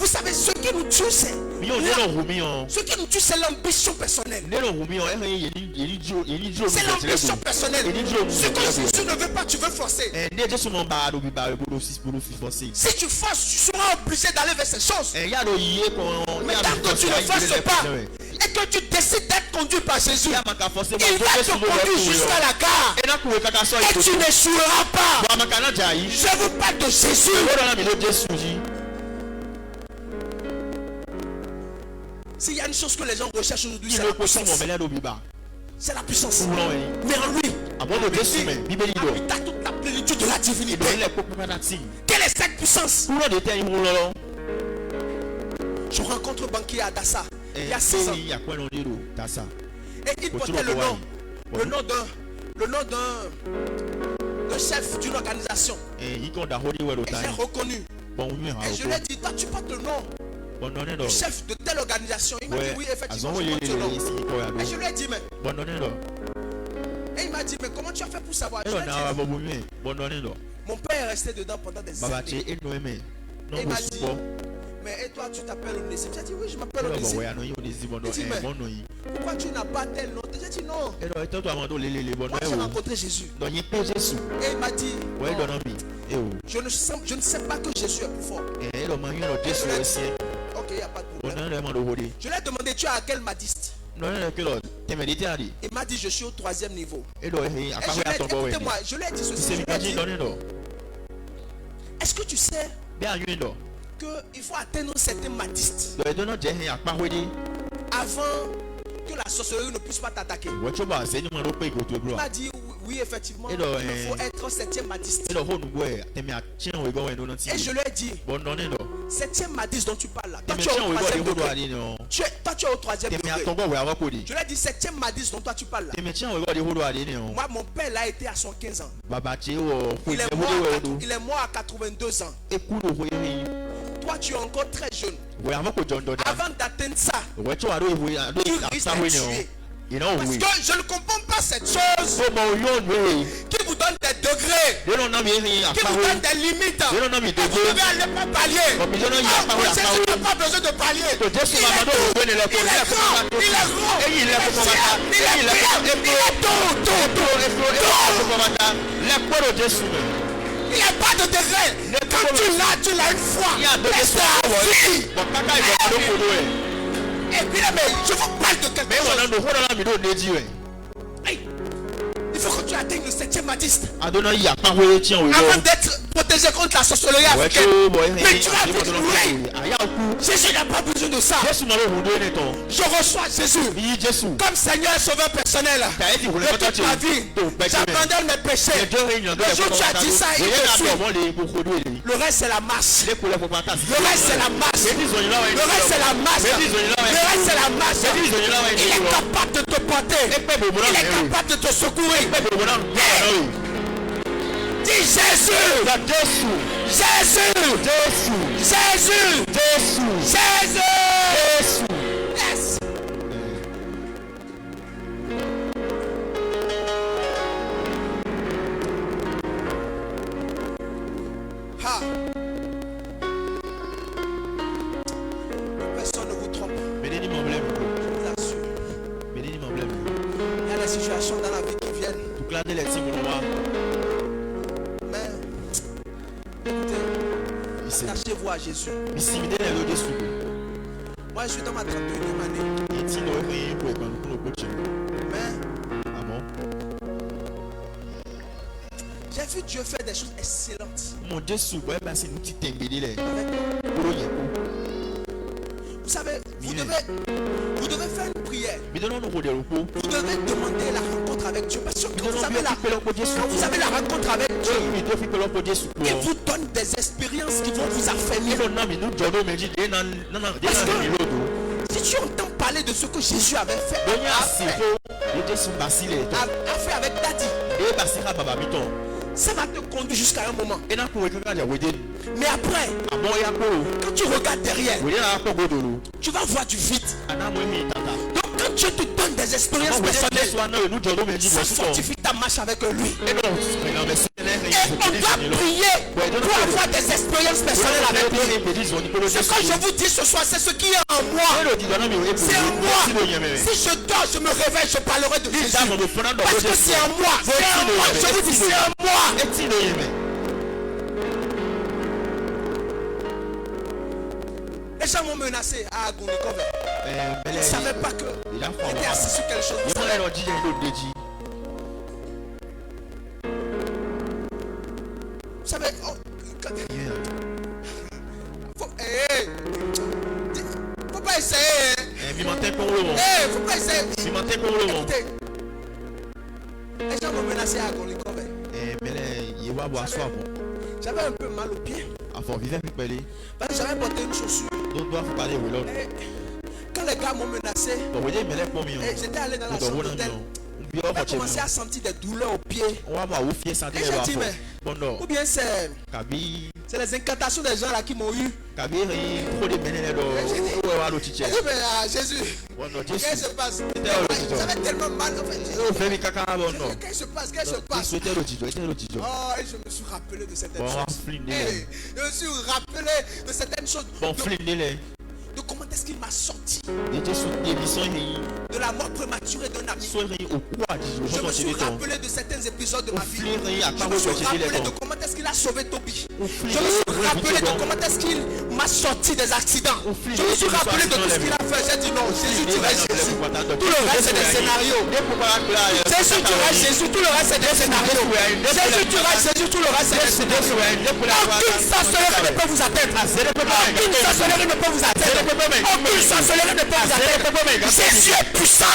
Vous savez, ce qui nous tue, c'est mi o ne lo hu mi o ce qui nous tue, c'est l'ambition personnelle. ne lo hu mi o e ye ni jo C'est l'ambition personnelle. Ele jo Ce que Jésus ne veut pas, tu veux forcer. e de Jesu mo ba do bi ba bo do fi forcer Si tu forces, tu seras obligé d'aller vers ces choses. e ya do yiye ko Mais tant que tu ne forces pas et que tu décides d'être conduit par Jésus, ya maka forcer il va te conduire jusqu'à la gare e na ku we kaka so et tu n'échoueras pas. ba maka na ja yi Je vous parle de Jésus. wo do na mi do Jesu ji S'il y a une chose que les gens recherchent aujourd'hui, ni c'est lo la ko so mo puissance. mele do bi ba C'est la puissance. wo lo e Mais en lui, abo do Jesu me bibeli do habita toute la plénitude de la e divinité. do ile ko pa na ti Quelle est cette puissance? wo de te yi mo lo Je rencontre un banquier à Dassa il y e a 6 ans. se ya ko no de do ta sa Et il portait le nom d'un chef d'une organisation. e yi ko da ho de we do Et ta j'ai reconnu. bon mi ha Et je lui ai dit, toi tu portes le nom bon no ne do du chef de telle organisation. Il m'a dit, ouais oui, effectivement, azon je le porte ce nom. le si ko ya Et je do lui ai dit, mais. bon no ne do Et il m'a dit, mais comment tu as fait pour savoir? Je e lui do ai na dit, ba bo mi bon no ne do mon père est resté dedans pendant des baba che années. e no me no Et il mo m'a dit, supo mais et toi tu t'appelles Onésime? J'ai dit, oui, je m'appelle e do Onésime. we ya no yi o de si bon no Il dit, e mais- bon no yi Pourquoi tu n'as pas tel nom? J'ai dit, non. e do e to to amado le bon no Moi e j'ai o rencontré Jésus. do yi pe Jesu Et il m'a dit, we do non, no mi e o je ne sais pas que Jésus est plus fort. e do ma yi no Jesu e si Ok, il n'y a pas de bon problème. no ne ma do ho de Je lui ai demandé, tu es à quel madiste? no ne ke lo te me de ti ari Il m'a dit, je suis au 3e niveau. e do e Et apa je we lui ai ato dit, bo we écoutez-moi, je lui ai dit ceci. se Je mi lui ai ka ji dit, do ne do est-ce que tu sais be a yin do qu'il faut atteindre un certain madiste do e do no je hin apa we de avant que la sorcellerie ne puisse pas t'attaquer? wo cho ba se ni ma do pe ko to Il bro m'a dit, oui, effectivement, Et il donc, faut être au 7e madiste. e do ho nu we te me a chen we go we no no ti Et je lui ai dit, bon no ne do 7e madiste dont tu parles là, te toi me tu es chen au we go 3e de ho do degré. ari no Toi tu es au 3e te me a to degré. go we awa ko de Je lui ai dit, 7e madiste dont toi tu parles là. te me chen we go de ho do ari no Moi, mon père là était à 115 ans. baba che wo ko Il de est, ho mort de à, we do il est mort à 82 ans. e ku do ho yi Toi, tu es encore très jeune. we awa ko jon do da Avant d'atteindre ça, we cho aro we ado tu ta risques sa we d'être ne tué. Parce que je ne comprends pas cette chose qui vous donne des degrés, qui vous donne des limites. Vous devez aller par palier. Jésus n'a pas besoin de palier. Il est grand, il est grand, il est il n'y a pas de degré. Quand tu l'as une fois. Et puis là, mais je vous parle de quelque chose. Il faut que tu atteignes le 7e madiste avant d'être protégé contre la sorcellerie africaine. Mais tu vas être loué. Jésus n'a pas besoin de ça. Je reçois Jésus comme Seigneur et Sauveur personnel de toute ma vie. J'abandonne mes péchés. Le jour où tu as dit ça, il te suit. Le reste c'est la masse. Le reste c'est la masse. Le reste c'est la masse. Le reste c'est la masse. Il est capable de te porter. Il est capable de te secourir. Dis Jésus. Jésus. Jésus. Jésus. Yes. Ha. Personne ne vous trompe. Je vous assure. Il y a des situations dans la vie qui viennent. Mais écoutez, attachez-vous à Jésus. Moi je suis dans ma 31e année. Mais j'ai vu Dieu faire des choses excellentes. Vous savez, vous devez faire une prière. Vous devez demander la rencontre avec Dieu. Parce que quand vous avez la rencontre avec Dieu, il vous donne des expériences qui vont vous affermir. Parce que si tu entends parler de ce que Jésus avait fait, a fait avec Daddy, ça va te conduire jusqu'à un moment. Mais après, quand tu regardes derrière, tu vas voir du vide. Donc quand Dieu te donne des expériences personnelles, ça fortifie ta marche avec lui. Et on doit prier pour avoir des expériences personnelles avec lui. Ce que je vous dis ce soir, c'est ce qui est en moi. C'est en moi. Si je dors, je me réveille, je parlerai de Jésus. Parce que c'est en moi. C'est en moi. Je vous dis, c'est en moi. Les gens m'ont menacé à Agonikove. Ils ne savaient pas que j'étais assis sur quelque chose. Vous savez, faut pas essayer. Faut pas essayer. Écoutez, les gens m'ont menacé à Agonikove. J'avais un peu mal au pied. Parce que j'avais porté une chaussure. Quand les gars m'ont menacé, j'étais allé dans la chambre d'hôtel. J'ai commencé à sentir des douleurs au pied. Et j'ai dit, mais ou bien c'est les incantations des gens là qui m'ont eu. J'ai dit, mais Jésus, qu'est-ce qui se passe? J'avais tellement mal. Qu'est-ce qui se passe? Qu'est-ce qui se passe? Oh, et je me suis rappelé de certaines choses. Je me suis rappelé de certaines choses. De comment est-ce qu'il m'a sorti de la mort prématurée d'un ami. Je me suis rappelé de certains épisodes de ma vie. Je me suis rappelé de comment est-ce qu'il a sauvé Toby. Je me suis rappelé de comment est-ce qu'il m'a sorti des accidents. Je me suis rappelé de tout ce qu'il a fait. J'ai dit non, Jésus, tu restes Jésus. Tout le reste c'est des scénarios. Jésus, tu restes Jésus. Tout le reste c'est des scénarios. Jésus, tu restes Jésus. Tout le reste c'est des scénarios. Aucune sorcellerie ne peut vous atteindre. Aucune sorcellerie ne peut vous atteindre. Aucune sorcellerie ne peut vous atteindre. Jésus est puissant.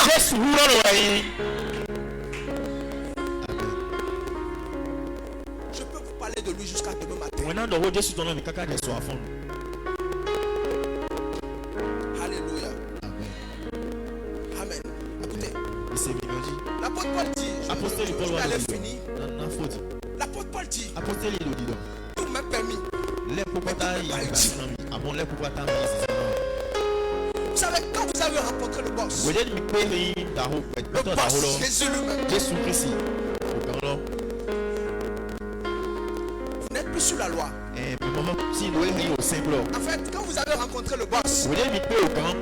Je peux vous parler de lui jusqu'à demain matin. Alléluia. Amen. Écoutez, l'apôtre Paul dit, je vais aller finir. L'apôtre Paul dit, tout m'est permis. Vous savez, quand vous avez rencontré le boss, Wòye mi pe rin daho le pẹ̀tọ́ boss, daho lọ. Jésus lui-même, Jésù Kristi ògán lọ. vous n'êtes plus sous la loi. Mímọ́ tí ìlú erin ò sẹ́ńpù lọ. En fait, quand vous avez rencontré le boss, Wòye mi pe ògán.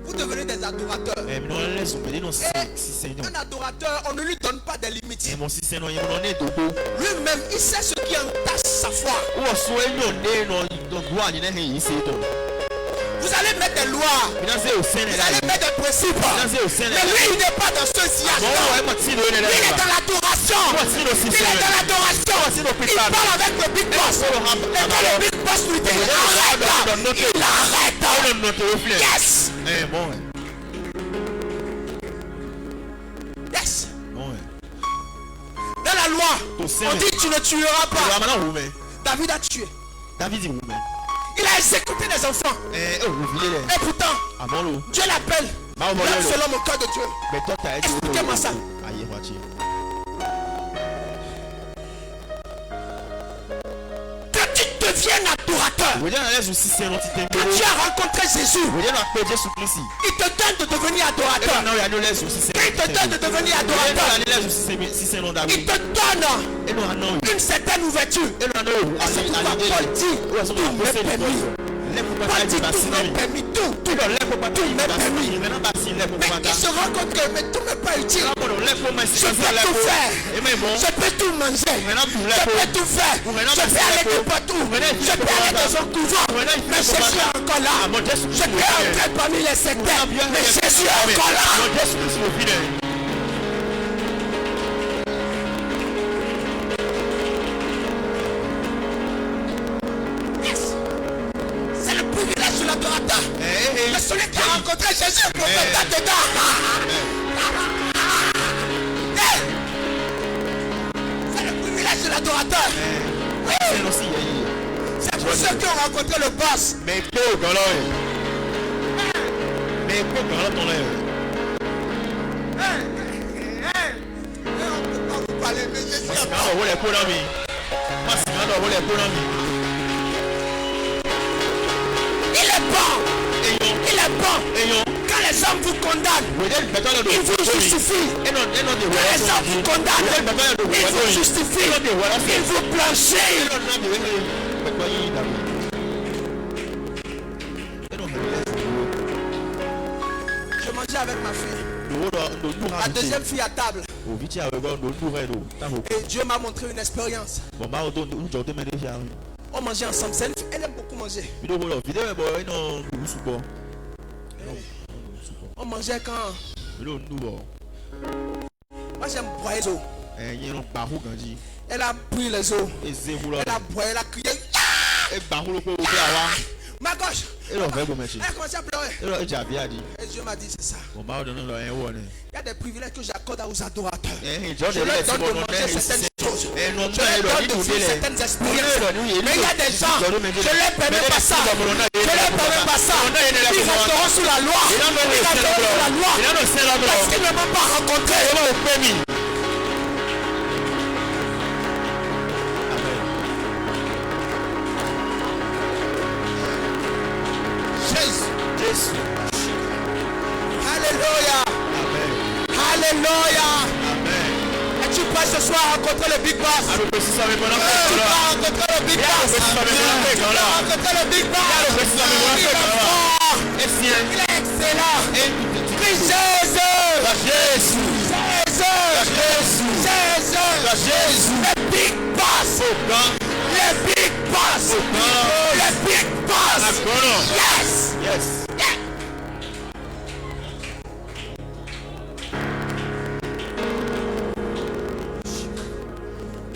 vous devenez des adorateurs. Mímọ́ lẹ́sùn pẹ̀lú náà sísẹ́ Un náà. adorateur, on ne lui donne pas des limites. Mon sísẹ́ náà yẹn mo lọ ní ìdókò. Lui-même, il sait ce qui entache sa foi. Wọ́n sọ ẹ̀yìn òní náà ìdọ̀gbọ́ àyìnlẹ́ hẹ̀ yìí ṣe é tọ̀. Vous allez mettre des lois, Finance ò sẹ́ni vous láyé. allez mettre des principes. Finance ò sẹ́ni Mais láyé. lui, il n'est pas dans ce siège. Àwọn ọ̀rọ̀ ẹ̀ mọ̀ tí ìlú yẹn Il est lẹ́yìn. dans l'adoration. Il est dans l'adoration. Il parle avec le big boss. Et quand le big boss lui dit arrête, il arrête. Yes. Bon, Yes. bon. Dans la loi, on dit tu ne tueras pas. David a tué. David dit oui. Il a exécuté des enfants. Et pourtant, Dieu l'appelle. L'homme selon mon cœur de Dieu. Expliquez-moi ça. Que tu deviennes adorateur. Quand tu as rencontré Jésus, il te donne de devenir adorateur. Il te donne de devenir adorateur. Il te donne une certaine ouverture. C'est pourquoi Paul dit, tout m'est permis. Paul dit, tout m'est permis. Tout m'est permis. Mais il se rend compte que mais tout m'est pas utile. Je peux tout faire. Je peux tout manger. Je peux tout faire. Je peux aller n'importe où. Je peux aller dans un couvent. Mais Jésus est encore là. Je peux entrer parmi les sectaires. Mais Jésus est encore là. Mais celui qui a rencontré Jésus pour faire dedans. C'est le privilège de l'adorateur. C'est pour ceux qui ont rencontré le boss. Mais que il est bon. Il est bon. Quand les hommes vous condamnent, il vous justifie. Quand les hommes vous condamnent, il vous justifie. Il vous blanchit. Je mangeais avec ma fille. Ma deuxième fille à table. Et Dieu m'a montré une expérience. On mangeait ensemble. Elle aime beaucoup manger. On mangeait quand? Moi j'aime boire les os. Elle a pris les os. Elle a boire, elle a crié. Ma gauche. Elle a commencé à pleurer. Et Dieu m'a dit c'est ça. Il y a des privilèges que j'accorde aux adorateurs. Je leur donne de manger certaines choses. Je leur donne de vivre certaines expériences. Mais il y a des gens, je ne leur permets pas ça. Je ne leur permets pas ça. Ils resteront sous la loi. Ils resteront sous la loi. Parce qu'ils ne m'ont pas rencontré. Jésus. Alléluia. Alléluia. Et tu peux ce soir rencontrer le Big Boss. Tu peux rencontrer le Big Boss. Tu peux rencontrer le Big Boss. Il est fort. Il est excellent. Crie Jésus. Jésus. Le Big Boss. Le Big Boss. Le Big Boss. Yes.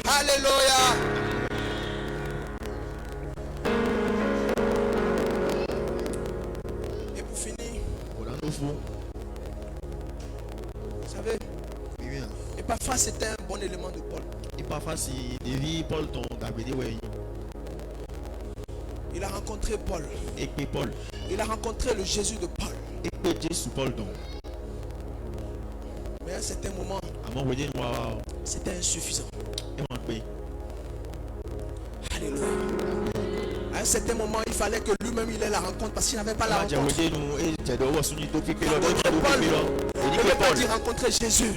Alléluia. Et pour finir, vous savez, et parfois c'était un bon élément de Paul. Il a rencontré Paul. Il a rencontré le Jésus de Paul. Mais à un certain moment, c'était insuffisant. Alléluia. À À un certain moment, il fallait que lui-même il ait la rencontre parce qu'il n'avait pas la rencontre. Paul ne veut pas dire rencontrer Jésus.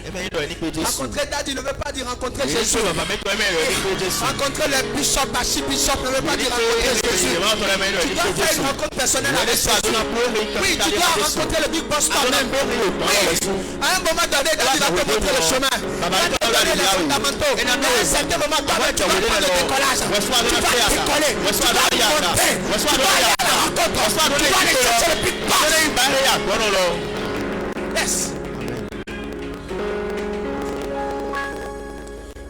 Rencontrer Daddy ne veut pas dire rencontrer Jésus. Rencontrer le bishop, archibishop ne veut pas dire rencontrer Jésus. Tu dois faire une rencontre personnelle avec Jésus. Oui, tu dois rencontrer le big boss toi-même. Oui. À un moment donné, Daddy va te montrer le chemin. Il va te donner les fondamentaux. À un certain moment, toi-même, tu vas prendre le décollage. Tu vas décoller. Tu vas monter. Tu vas aller à la rencontre. Tu vas aller chercher le big boss. Yes.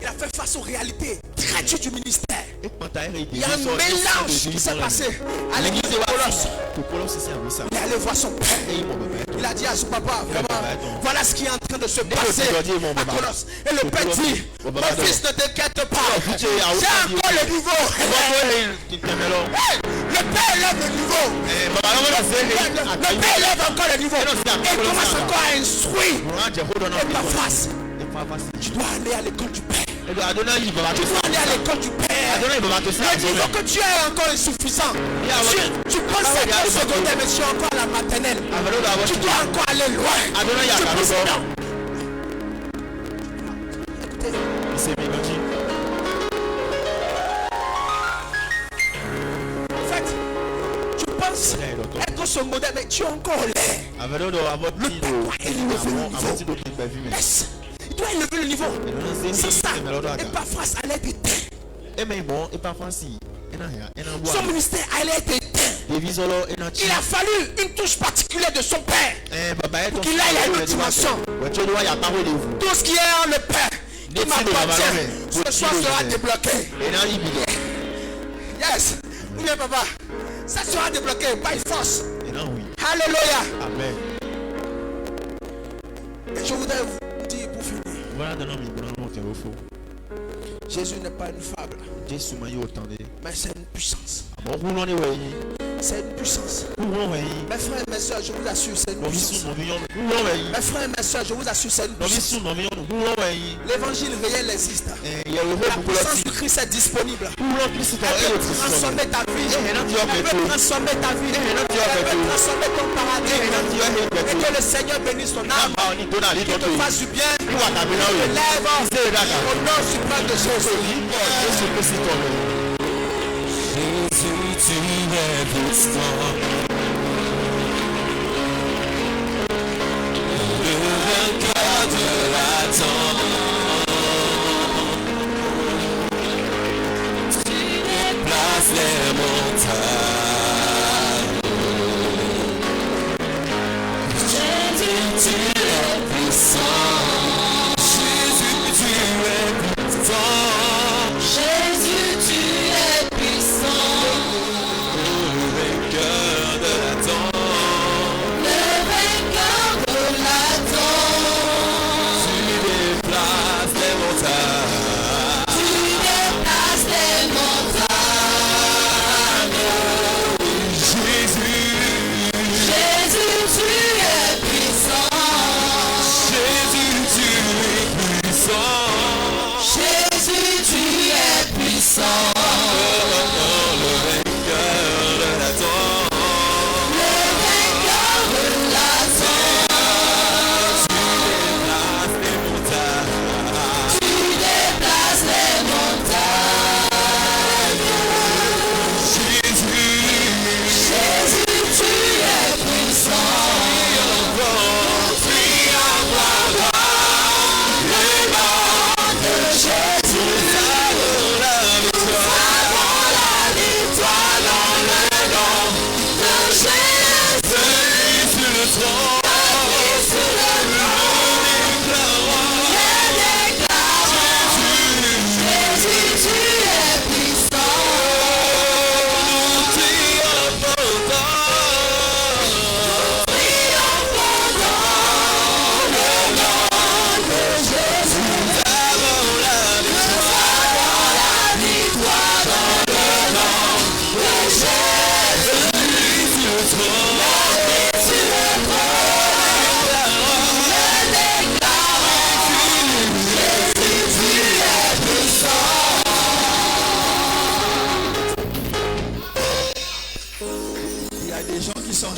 Il a fait face aux réalités très dures du ministère. Il y a un mélange qui s'est passé à l'église de Colosse. Il est allé voir son père. Il a dit à son papa, vraiment, voilà ce qui est en train de se passer à Colosse. Et le père dit, mon fils, ne t'inquiète pas, j'ai encore le niveau. Le père élève le niveau. Le père élève encore le niveau. Et commence encore à instruire. Et pas face. Tu dois aller à l'école du père. Tu dois aller à l'école du père. Le niveau que tu es encore insuffisant. Tu penses que c'est secondaire, mais tu es encore à la maternelle. Tu dois encore aller loin. Tu penses non. En fait, tu penses être ce modèle, mais tu es encore l'air. Le père doit élever le niveau. Yes. Il doit élever le niveau. C'est ça. Et pas face à l'aide éteint. Son ministère allait être éteint. Il a fallu une touche particulière de son père pour qu'il aille à une autre dimension. Tout ce qui est en le père qui m'appartient ce soir sera débloqué. Yes. Bien papa. Ça sera débloqué by force. Alléluia. Amen. Et je voudrais vous dire pour finir. Jésus n'est pas une fable, mais c'est une puissance. C'est une puissance. Mes frères et mes soeurs, je vous assure, c'est une puissance. Mes frères et mes soeurs, je vous assure, c'est une puissance. L'évangile réel existe. La puissance du Christ est disponible. Elle peut transformer ta vie. Elle peut transformer ta vie. Elle peut transformer ton paradis. Et que le Seigneur bénisse ton âme. Qu'il te fasse du bien. Qu'il te lève au nom suprême de Jésus. Jésus, tu es puissant. Le vainqueur de la temps. Tu déplaces les montagnes. Jésus, tu es puissant. Jésus, tu es puissant. Jésus, tu es puissant. Le vainqueur de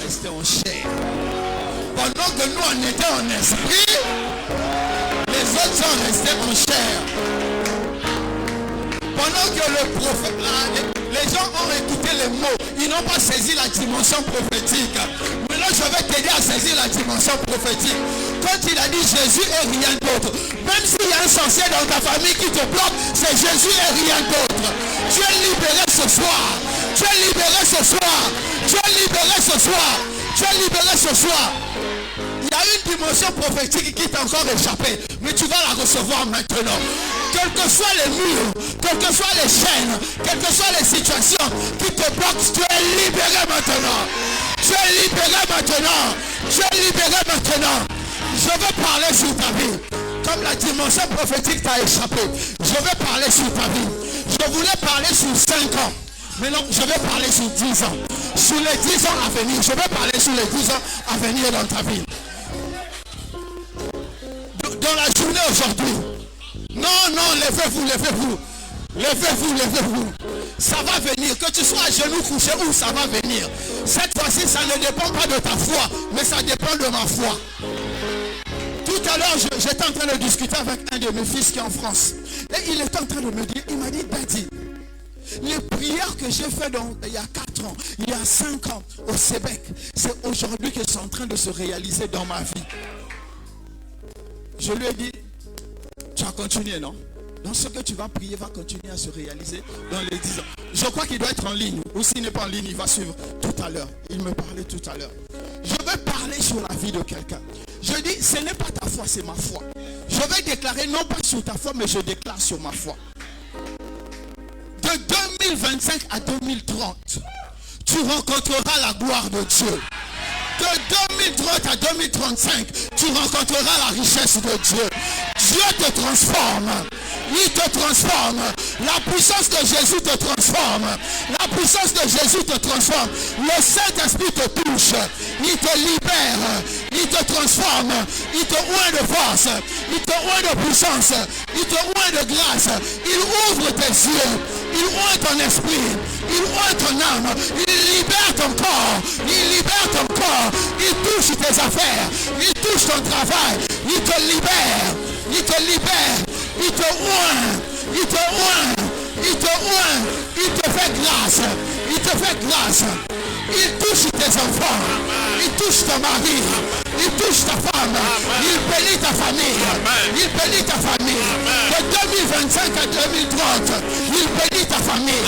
restés en chair. Pendant que nous on était en esprit, les autres sont restés en chair. Pendant que le prophète, les gens ont écouté les mots, ils n'ont pas saisi la dimension prophétique. Maintenant je vais t'aider à saisir la dimension prophétique. Quand il a dit Jésus et rien d'autre, même s'il y a un sorcier dans ta famille qui te bloque, c'est Jésus et rien d'autre. Tu es libéré ce soir. Tu es libéré ce soir. Tu es libéré ce soir. Tu es libéré ce soir. Il y a une dimension prophétique qui t'a encore échappé, mais tu vas la recevoir maintenant. Quels que soient les murs, quelles que soient les chaînes, quelles que soient les situations qui te bloquent, tu es libéré maintenant. Tu es libéré maintenant. Tu es libéré maintenant. Je veux parler sur ta vie. Comme la dimension prophétique t'a échappé, je vais parler sur ta vie. Je voulais parler sur 5 ans. Mais non, je vais parler sur 10 ans. Sur les 10 ans à venir. Je vais parler sur les 10 ans à venir dans ta vie. Dans la journée aujourd'hui. Non, non, levez-vous, levez-vous. Levez-vous, levez-vous. Ça va venir. Que tu sois à genoux couché ou ça va venir. Cette fois-ci, ça ne dépend pas de ta foi, mais ça dépend de ma foi. Tout à l'heure, j'étais en train de discuter avec un de mes fils qui est en France. Et il était en train de me dire, il m'a dit, Daddy, les prières que j'ai faites il y a 4 ans, il y a 5 ans au Québec, c'est aujourd'hui qu'elles sont en train de se réaliser dans ma vie. Je lui ai dit, tu as continué, non? Donc ce que tu vas prier va continuer à se réaliser dans les 10 ans. Je crois qu'il doit être en ligne. Ou s'il n'est pas en ligne, il va suivre tout à l'heure. Il me parlait tout à l'heure. Je vais parler sur la vie de quelqu'un. Je dis, ce n'est pas ta foi, c'est ma foi. Je vais déclarer, non pas sur ta foi, mais je déclare sur ma foi. De 2025 à 2030, tu rencontreras la gloire de Dieu. De 2030 à 2035, tu rencontreras la richesse de Dieu. Dieu te transforme. Il te transforme. La puissance de Jésus te transforme. La puissance de Jésus te transforme. Le Saint-Esprit te touche. Il te libère. Il te transforme. Il te oint de force. Il te oint de puissance. Il te oint de grâce. Il ouvre tes yeux. Il oint ton esprit. Il oint ton âme. Il libère ton corps. Il libère ton corps. Il touche tes affaires. Il touche ton travail. Il te libère. Il te libère. Il te oint. Il te oint. Il te oint. Il te fait grâce. Il te fait grâce. Il touche tes enfants. Il touche ton mari. Il touche ta femme. Il bénit ta famille. Il bénit ta famille. De 2025 à 2030, il bénit ta famille.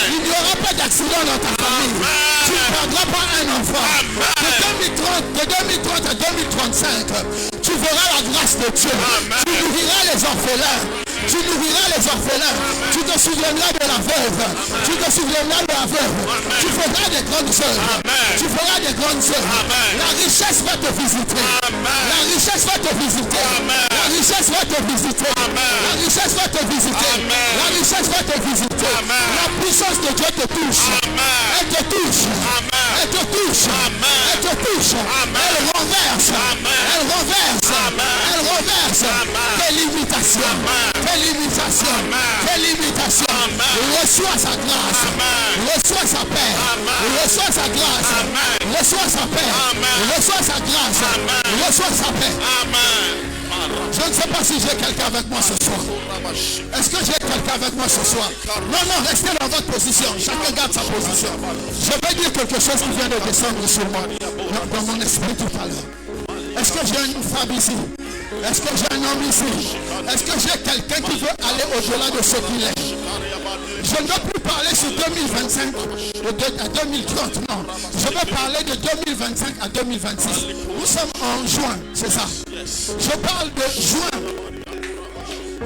Il n'y aura pas d'accident dans ta famille. Tu ne perdras pas un enfant. De 2030 à 2035, tu verras la grâce de Dieu. Tu nourriras les orphelins. Tu nourriras les orphelins. Tu te souviendras de la veuve. Tu te souviendras de la veuve. Tu feras des grandes œuvres. Tu feras des grandes œuvres. La richesse va te visiter. La richesse va te visiter. La richesse va te visiter. La richesse va te visiter. La richesse va te visiter. La puissance de Dieu te touche. Elle te touche. Elle te touche. Elle te touche. Elle renverse. Elle renverse. Elle renverse. Tes limitations. Tes limitations. Tes limitations. Reçois sa grâce. Reçois sa paix. Reçois sa grâce. Reçois sa paix. Reçois sa grâce. Reçois sa paix. Je ne sais pas si j'ai quelqu'un avec moi ce soir. Est-ce que j'ai quelqu'un avec moi ce soir? Non, non, restez dans votre position. Chacun garde sa position. Je vais dire quelque chose qui vient de descendre sur moi dans mon esprit tout à l'heure. Est-ce que j'ai une femme ici? Est-ce que j'ai un homme ici? Est-ce que j'ai quelqu'un qui veut aller au-delà de ce qu'il est? Je ne veux plus parler sur 2025 à 2030, non. Je veux parler de 2025 à 2026. Nous sommes en juin, c'est ça. Je parle de juin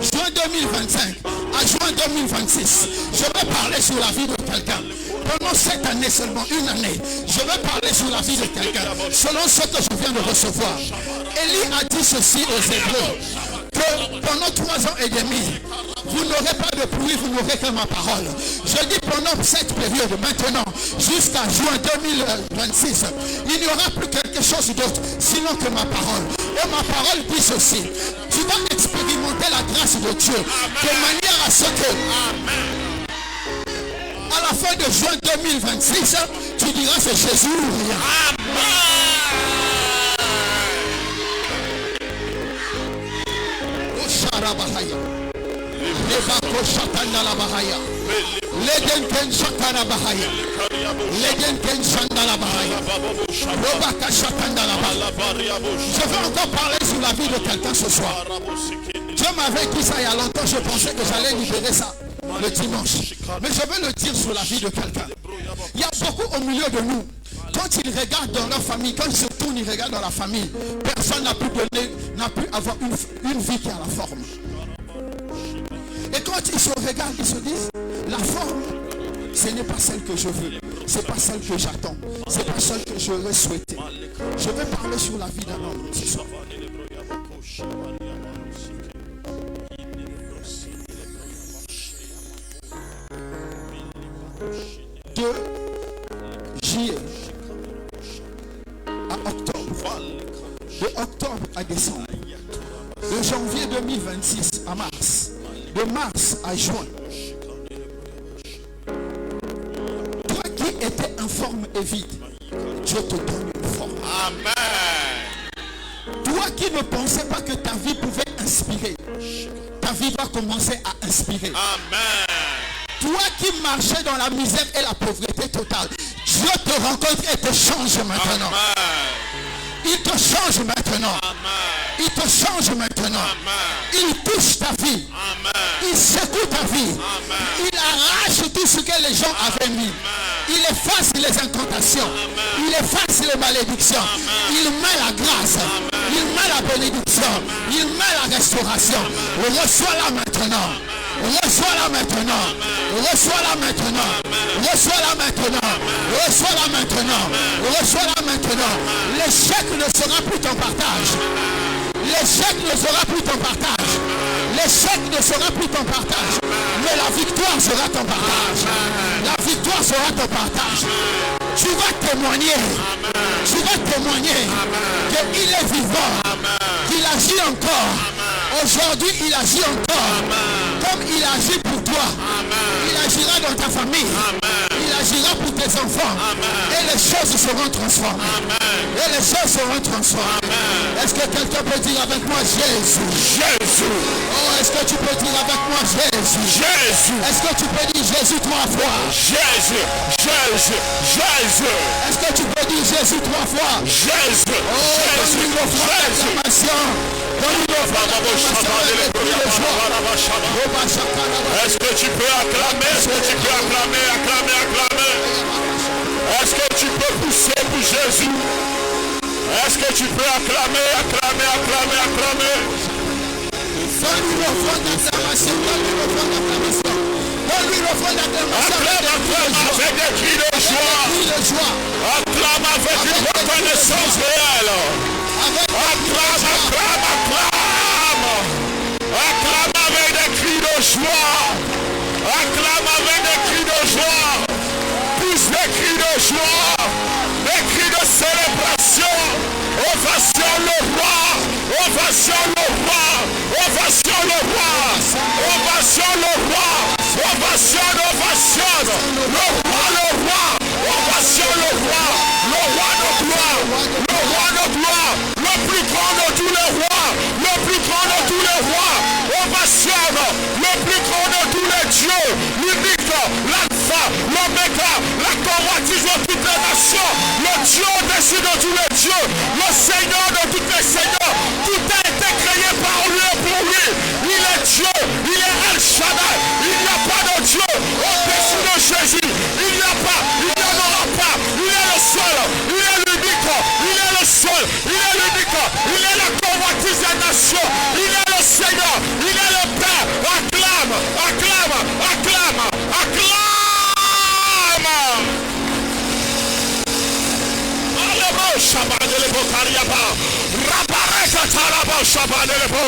2025 à juin 2026. Je vais parler sur la vie de quelqu'un. Pendant cette année seulement, une année, je vais parler sur la vie de quelqu'un, selon ce que je viens de recevoir. Élie a dit ceci aux Hébreux, que pendant 3 ans et demi, vous n'aurez pas de pluie, vous n'aurez que ma parole. Je dis pendant cette période, maintenant, jusqu'à juin 2026, il n'y aura plus quelque chose d'autre, sinon que ma parole. Et ma parole dit ceci, tu vas expérimenter la grâce de Dieu, de manière à ce que... À la fin de juin 2026, tu diras c'est Jésus ou rien. Oh Sharabahaya. Lebako Shatanda la Bahaya. Leden Ken Shatana Bahaya. Leden Ken Shandala Bahaya. Robaka Shatanda la Bahaya. Je vais encore parler sur la vie de quelqu'un ce soir. Dieu m'avait dit ça il y a longtemps, je pensais que j'allais libérer ça le dimanche. Mais je veux le dire sur la vie de quelqu'un. Il y a beaucoup au milieu de nous. Quand ils regardent dans leur famille, quand ils se tournent, ils regardent dans la famille, personne n'a pu donner, n'a pu avoir une vie qui a la forme. Et quand ils se regardent, ils se disent, la forme, ce n'est pas celle que je veux, c'est pas celle que j'attends, c'est pas celle que j'aurais souhaité. Je vais parler sur la vie d'un homme ce soir. 2 juillet à octobre, de octobre à décembre, de janvier 2026 à mars, de mars à juin. Toi qui étais informe et vide, Dieu te donne une forme. Amen. Toi qui ne pensais pas que ta vie pouvait inspirer, ta vie va commencer à inspirer. Amen. Toi qui marchais dans la misère et la pauvreté totale, Dieu te rencontre et te change maintenant. Amen. Il te change maintenant. Amen. Il te change maintenant. Amen. Il touche ta vie. Amen. Il secoue ta vie. Amen. Il arrache tout ce que les gens avaient mis. Amen. Il efface les incantations. Amen. Il efface les malédictions. Amen. Il met la grâce. Amen. Il met la bénédiction. Amen. Il met la restauration. Reçois-la maintenant. Reçois-la maintenant. Reçois-la maintenant. Reçois-la maintenant. Reçois-la maintenant. Reçois-la maintenant. L'échec ne sera plus ton partage. L'échec ne sera plus ton partage. L'échec ne sera plus ton partage. Mais la victoire sera ton partage. La victoire sera ton partage. Tu vas témoigner. Tu vas témoigner qu'il est vivant. Qu'il agit encore. Aujourd'hui, il agit encore. Comme il agit pour toi. Il agira dans ta famille. Il agira pour tes enfants. Et les choses seront transformées. Et les choses seront transformées. Est-ce que quelqu'un peut dire avec moi Jésus? Jésus. Oh, est-ce que tu peux dire avec moi Jésus? Jésus. Est-ce que tu peux dire Jésus 3 fois? Jésus. Jésus. Jésus. Est-ce que tu peux dire Jésus 3 fois? Jésus. Oh, Jésus. Est-ce que tu peux acclamer? Est-ce que tu peux acclamer? Acclamer. Est-ce que tu peux pousser pour Jésus? Est-ce que tu peux acclamer? Donne-lui le fond d'acclamation. Donne-lui le fond d'acclamation. Acclame avec des cris de joie. Acclame avec une reconnaissance réelle. Acclame avec des cris de joie. Acclame avec des cris de joie. Pousse des cris de joie. Des cris de célébration. Ovation le roi. Ovation le roi. Ovation le roi. Ovation le roi. Ovation, ovation. Le roi. Ovation le roi. Le roi de gloire. Le roi de gloire. Le plus grand de tous les rois. Le plus grand de tous les rois. Ovation. Le plus grand de tous les dieux. L'unique. L'alpha. L'oméga. La convoitise de toutes les nations. Le Dieu au-dessus de tous les dieux. Le Seigneur de tous les seigneurs. Tout a été créé par lui et pour lui. Il est Dieu. Il est El Shaddai. Il n'y a pas de Dieu au-dessus de Jésus. Il n'y a pas. Il n'y en aura pas. Il est le seul. Il est l'unique. Il est le seul. Il est l'unique. Il est la convoitise des nations. Il est le Seigneur. Il est le Père. Acclame. Acclame. Acclame. Acclame. Shabanelebo Kariaba, Rabareka Taraba Shabanelebo,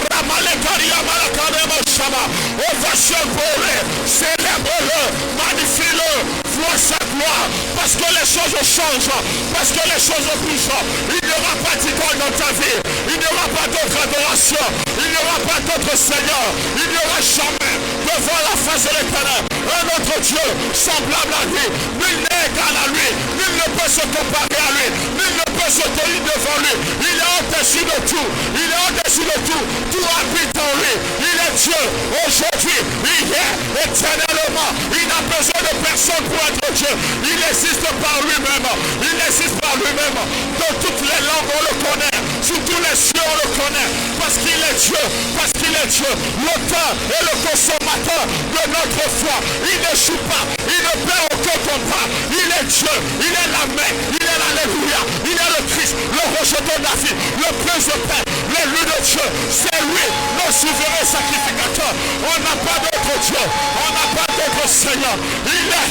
Ramalekariaba Lakanebo Shaba, ovation pour lui, célèbre-le, magnifie-le, vois sa gloire, parce que les choses changent, parce que les choses bougent, il n'y aura pas d'idole dans ta vie, il n'y aura pas d'autre adoration, il n'y aura pas d'autre Seigneur, il n'y aura jamais devant la face de l'Éternel. Un autre Dieu semblable à lui. Nul n'est égal à lui. Nul ne peut se comparer à lui. Nul ne peut se tenir devant lui. Il est au-dessus de tout. Il est au-dessus de tout. Tout habite en lui. Il est Dieu aujourd'hui. Il est éternellement. Il n'a besoin de personne pour être Dieu. Il existe par lui-même. Il existe par lui-même. Dans toutes les langues, on le connaît. Sur tous les cieux, on le connaît. Parce qu'il est Dieu. Parce qu'il est Dieu. L'auteur et le consommateur de notre foi. Il ne joue pas. Il ne perd aucun combat. Il est Dieu. Il est la main. Il est l'alléluia. Il est le Christ. Le rejeton de David. Le prince de paix. L'élu de Dieu. C'est lui, le souverain sacrificateur. On n'a pas d'autre Dieu. On n'a pas d'autre Seigneur. Il est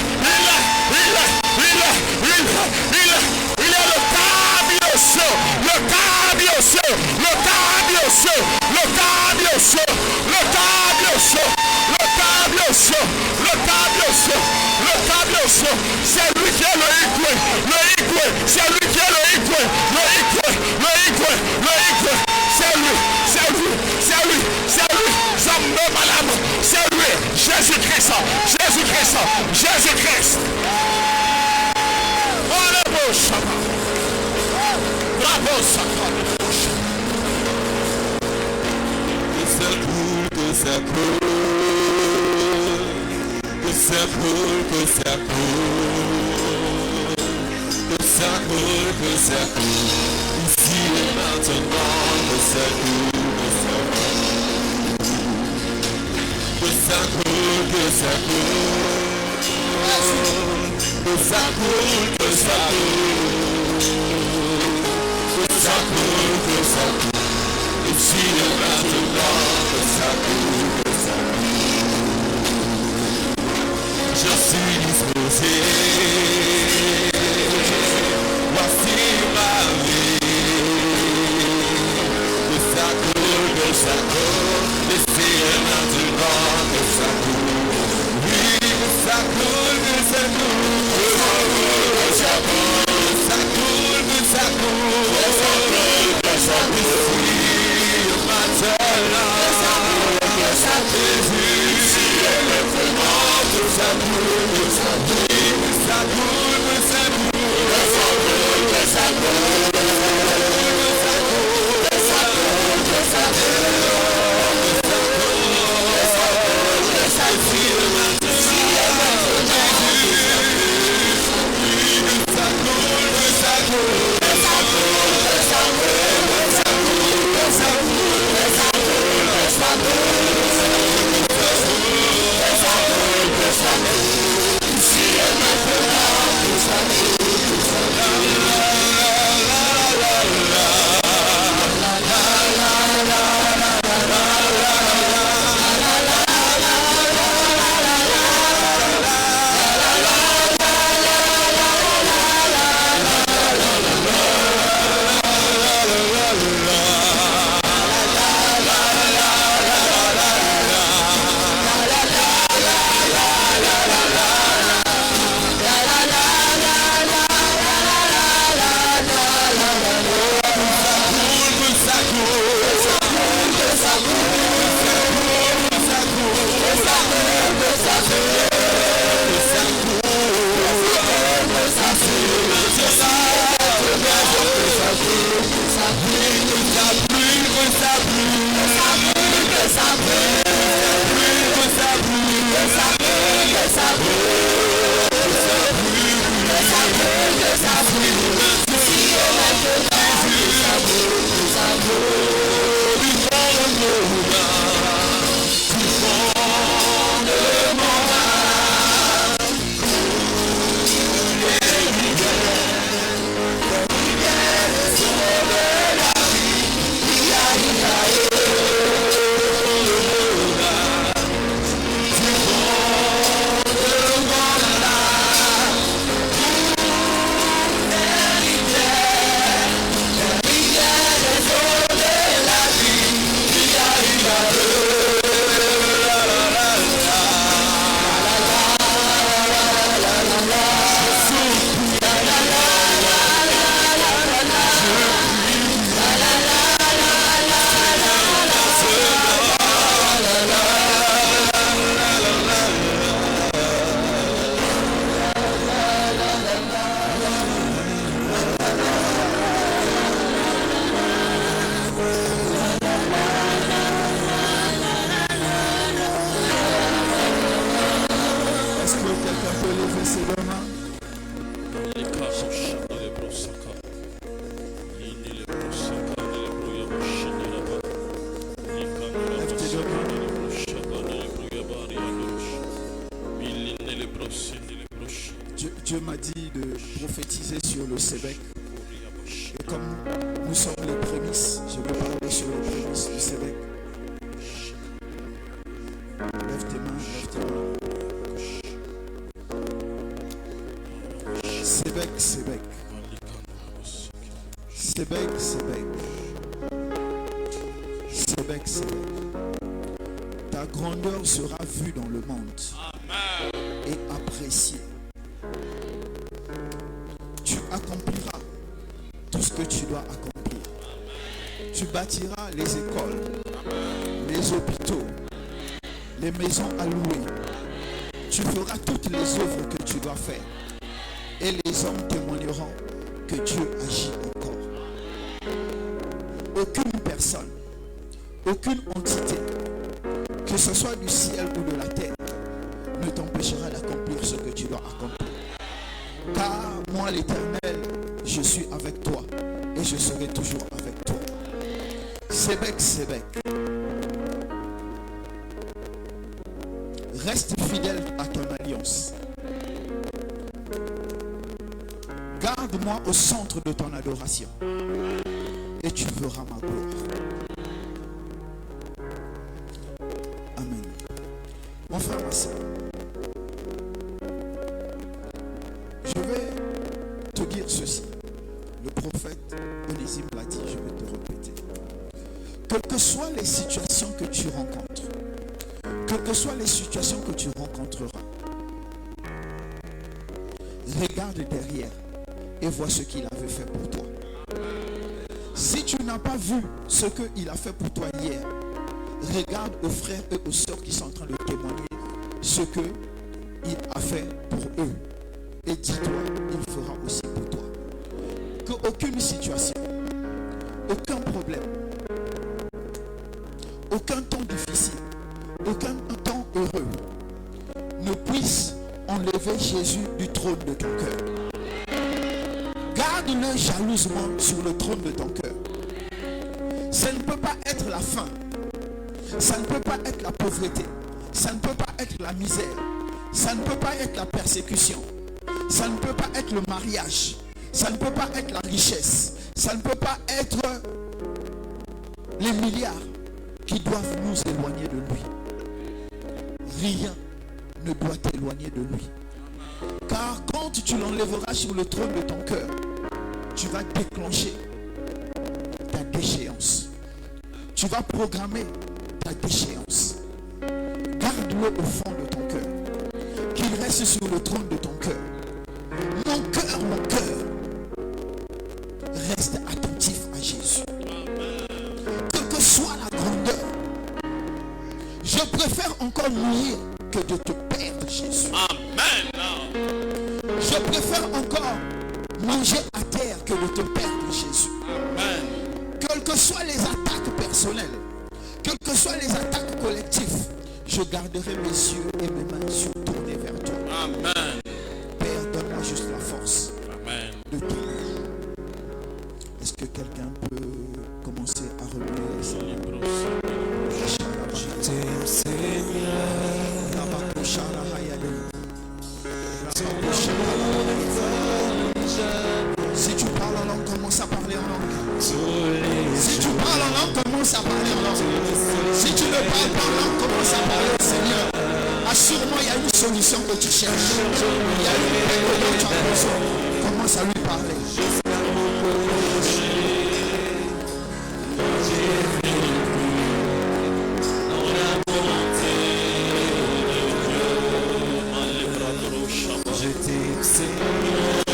le Tabiosio, le Tabiosio, le Tabiosio, le Tabiosio, le Tabiosio, le Tabiosio, le Tabiosio, le Tabiosio. C'est lui qui est le Igwe, c'est lui qui est le Igwe, c'est lui, Zambo Malam, c'est lui, Jésus-Christ. Bravo, que ça coule, ici et maintenant, que ça coule, que ça coule, que ça coule, que ça coule, que ça coule, que ça coule, que ça coule, ici et maintenant, que ça coule, que ça coule. Je suis disposé. Voici ma vie, que ça coule, laissez maintenant que ça coule, oui, que ça coule, que ça coule, que ça coule, que ça coule, que ça coule, que ça coule, oui, maintenant, que ça coule, que ça coule, ici et maintenant, que ça coule, que ça coule, que ça coule, que ça coule. Quelqu'un peut lever ses deux mains. Lève tes deux mains. Dieu m'a dit de prophétiser sur le Sébec. Et comme nous sommes les prémices, je veux parler sur les prémices du Sébec. Lève tes mains, lève tes mains. Sébec, Sébec. Sébec, Sébec. Sébec, Sébec. Ta grandeur sera vue dans le monde. Et appréciée. Tu accompliras tout ce que tu dois accomplir. Tu bâtiras les écoles, les hôpitaux, les maisons à louer. Tu feras toutes les œuvres que tu dois faire. Et les hommes témoigneront que Dieu agit encore. Aucune personne, aucune entité, que ce soit du ciel ou de la terre, ne t'empêchera d'accomplir ce que tu dois accomplir. Car moi l'Éternel, je suis avec toi et je serai toujours avec toi. Sébec, Sébec. Reste fidèle à ton alliance. Garde-moi au centre de ton adoration et tu verras ma gloire. Amen. Mon frère, ma soeur, je vais te dire ceci. Le prophète Onésime l'a dit, je vais te répéter. Quelles que soient les situations que tu rencontres, quelles que soient les situations que tu rencontreras, regarde derrière et vois ce qu'il avait fait pour toi. Si tu n'as pas vu ce qu'il a fait pour toi hier, regarde aux frères et aux sœurs qui sont en train de témoigner ce qu'il a fait pour eux. Et dis-toi, il fera aussi pour toi. Qu'aucune situation, aucun problème, aucun temps difficile, aucun temps heureux ne puisse enlever Jésus du trône de ton cœur. Garde-le jalousement sur le trône de ton cœur. Ça ne peut pas être la faim. Ça ne peut pas être la pauvreté. Ça ne peut pas être la misère. Ça ne peut pas être la persécution. Ça ne peut pas être le mariage. Ça ne peut pas être la richesse. Ça ne peut pas être les milliards qui doivent nous éloigner de lui. Rien ne doit t'éloigner de lui. Car quand tu l'enlèveras sur le trône de ton cœur, tu vas déclencher ta déchéance. Tu vas programmer ta déchéance. Garde-le au fond de ton cœur. Qu'il reste sur le trône de ton cœur. Mon cœur, reste attentif à Jésus. Quelle que soit la grandeur, je préfère encore mourir que de te perdre, Jésus. Amen. Je préfère encore manger à terre que de te perdre, Jésus. Amen. Quelles que soient les attaques personnelles, quelles que soient les attaques collectives, je garderai mes yeux et mes mains tournés vers toi. Amen. Père, donne-moi juste la force Amen. de t'aimer. Est-ce que quelqu'un peut commencer à remuer ça? Je t'aime, Seigneur. Si tu parles en langue, commence à parler en langue. Si tu parles en langue, commence à parler en langue. Si tu ne parles pas en langue, commence à parler au Seigneur. Assure-moi, il y a une solution que tu cherches. Il y a une paix dont tu as besoin. Commence à lui parler. Je t'aime, Seigneur.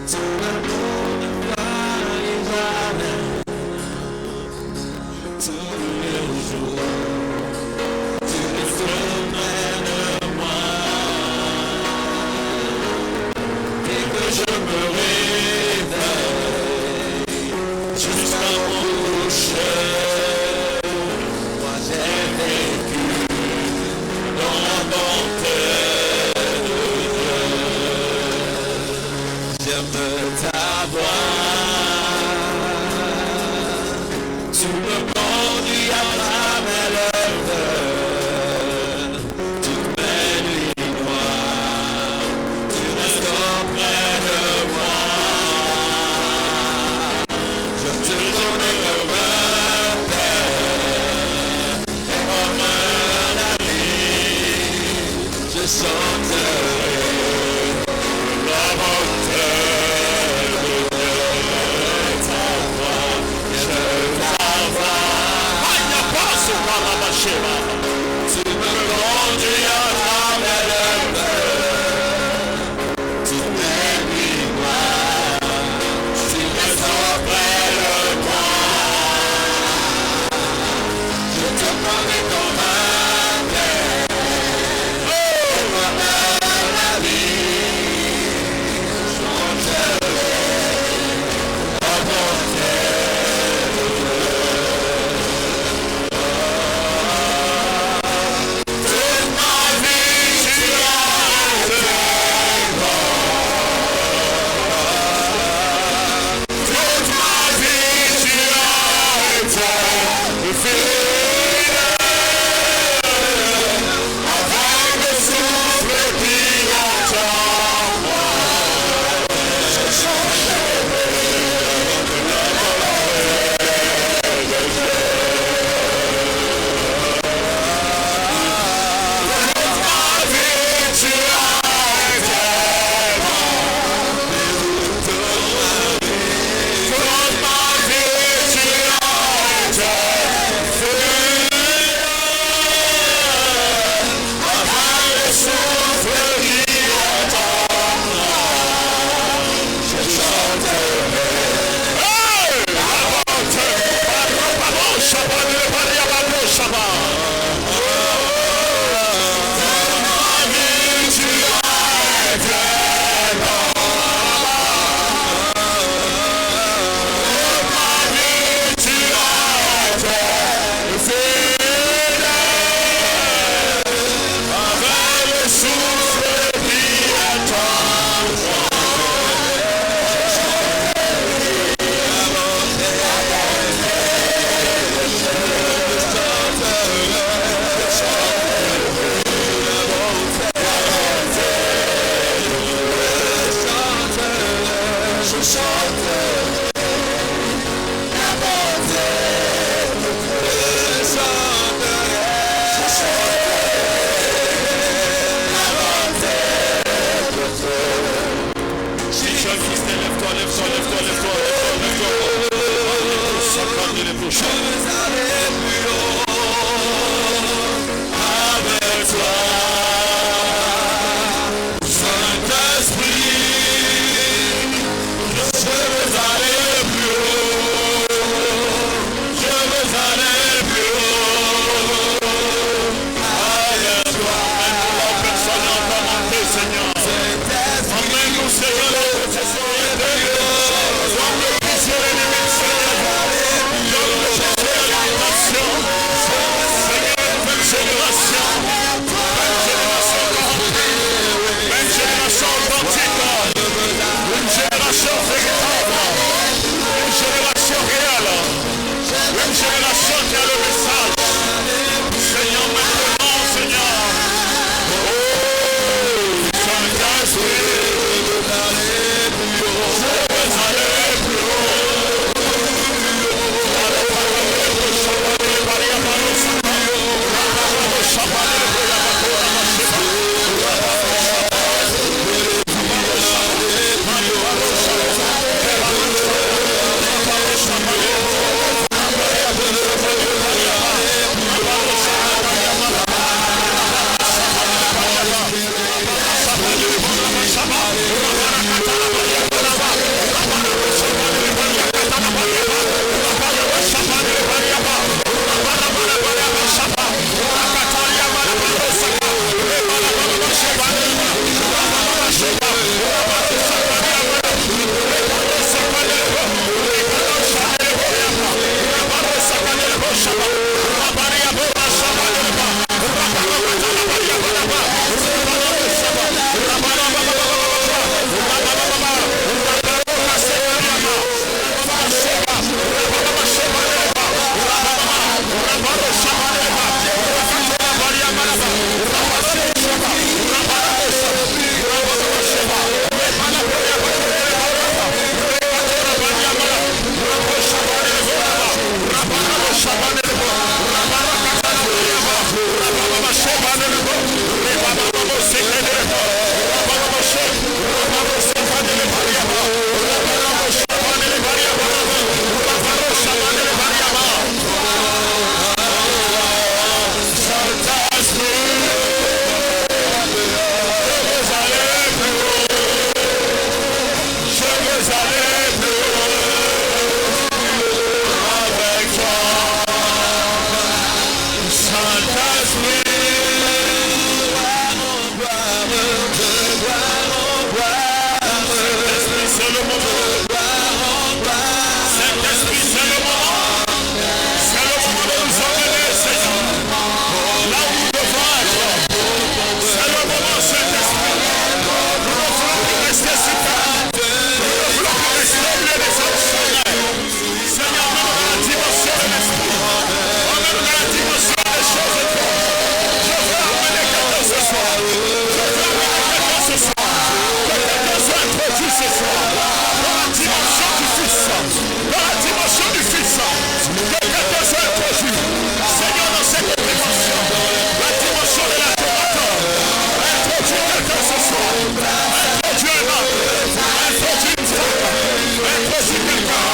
Ton amour ne faille jamais. Tous les jours, tu restes près de moi. Dès que je me réveille, jusqu'à mon coucher, moi j'ai vécu dans Saint-Esprit, Introduis quelqu'un ce soir. Introduis un homme. Introduis une femme. Introduis quelqu'un.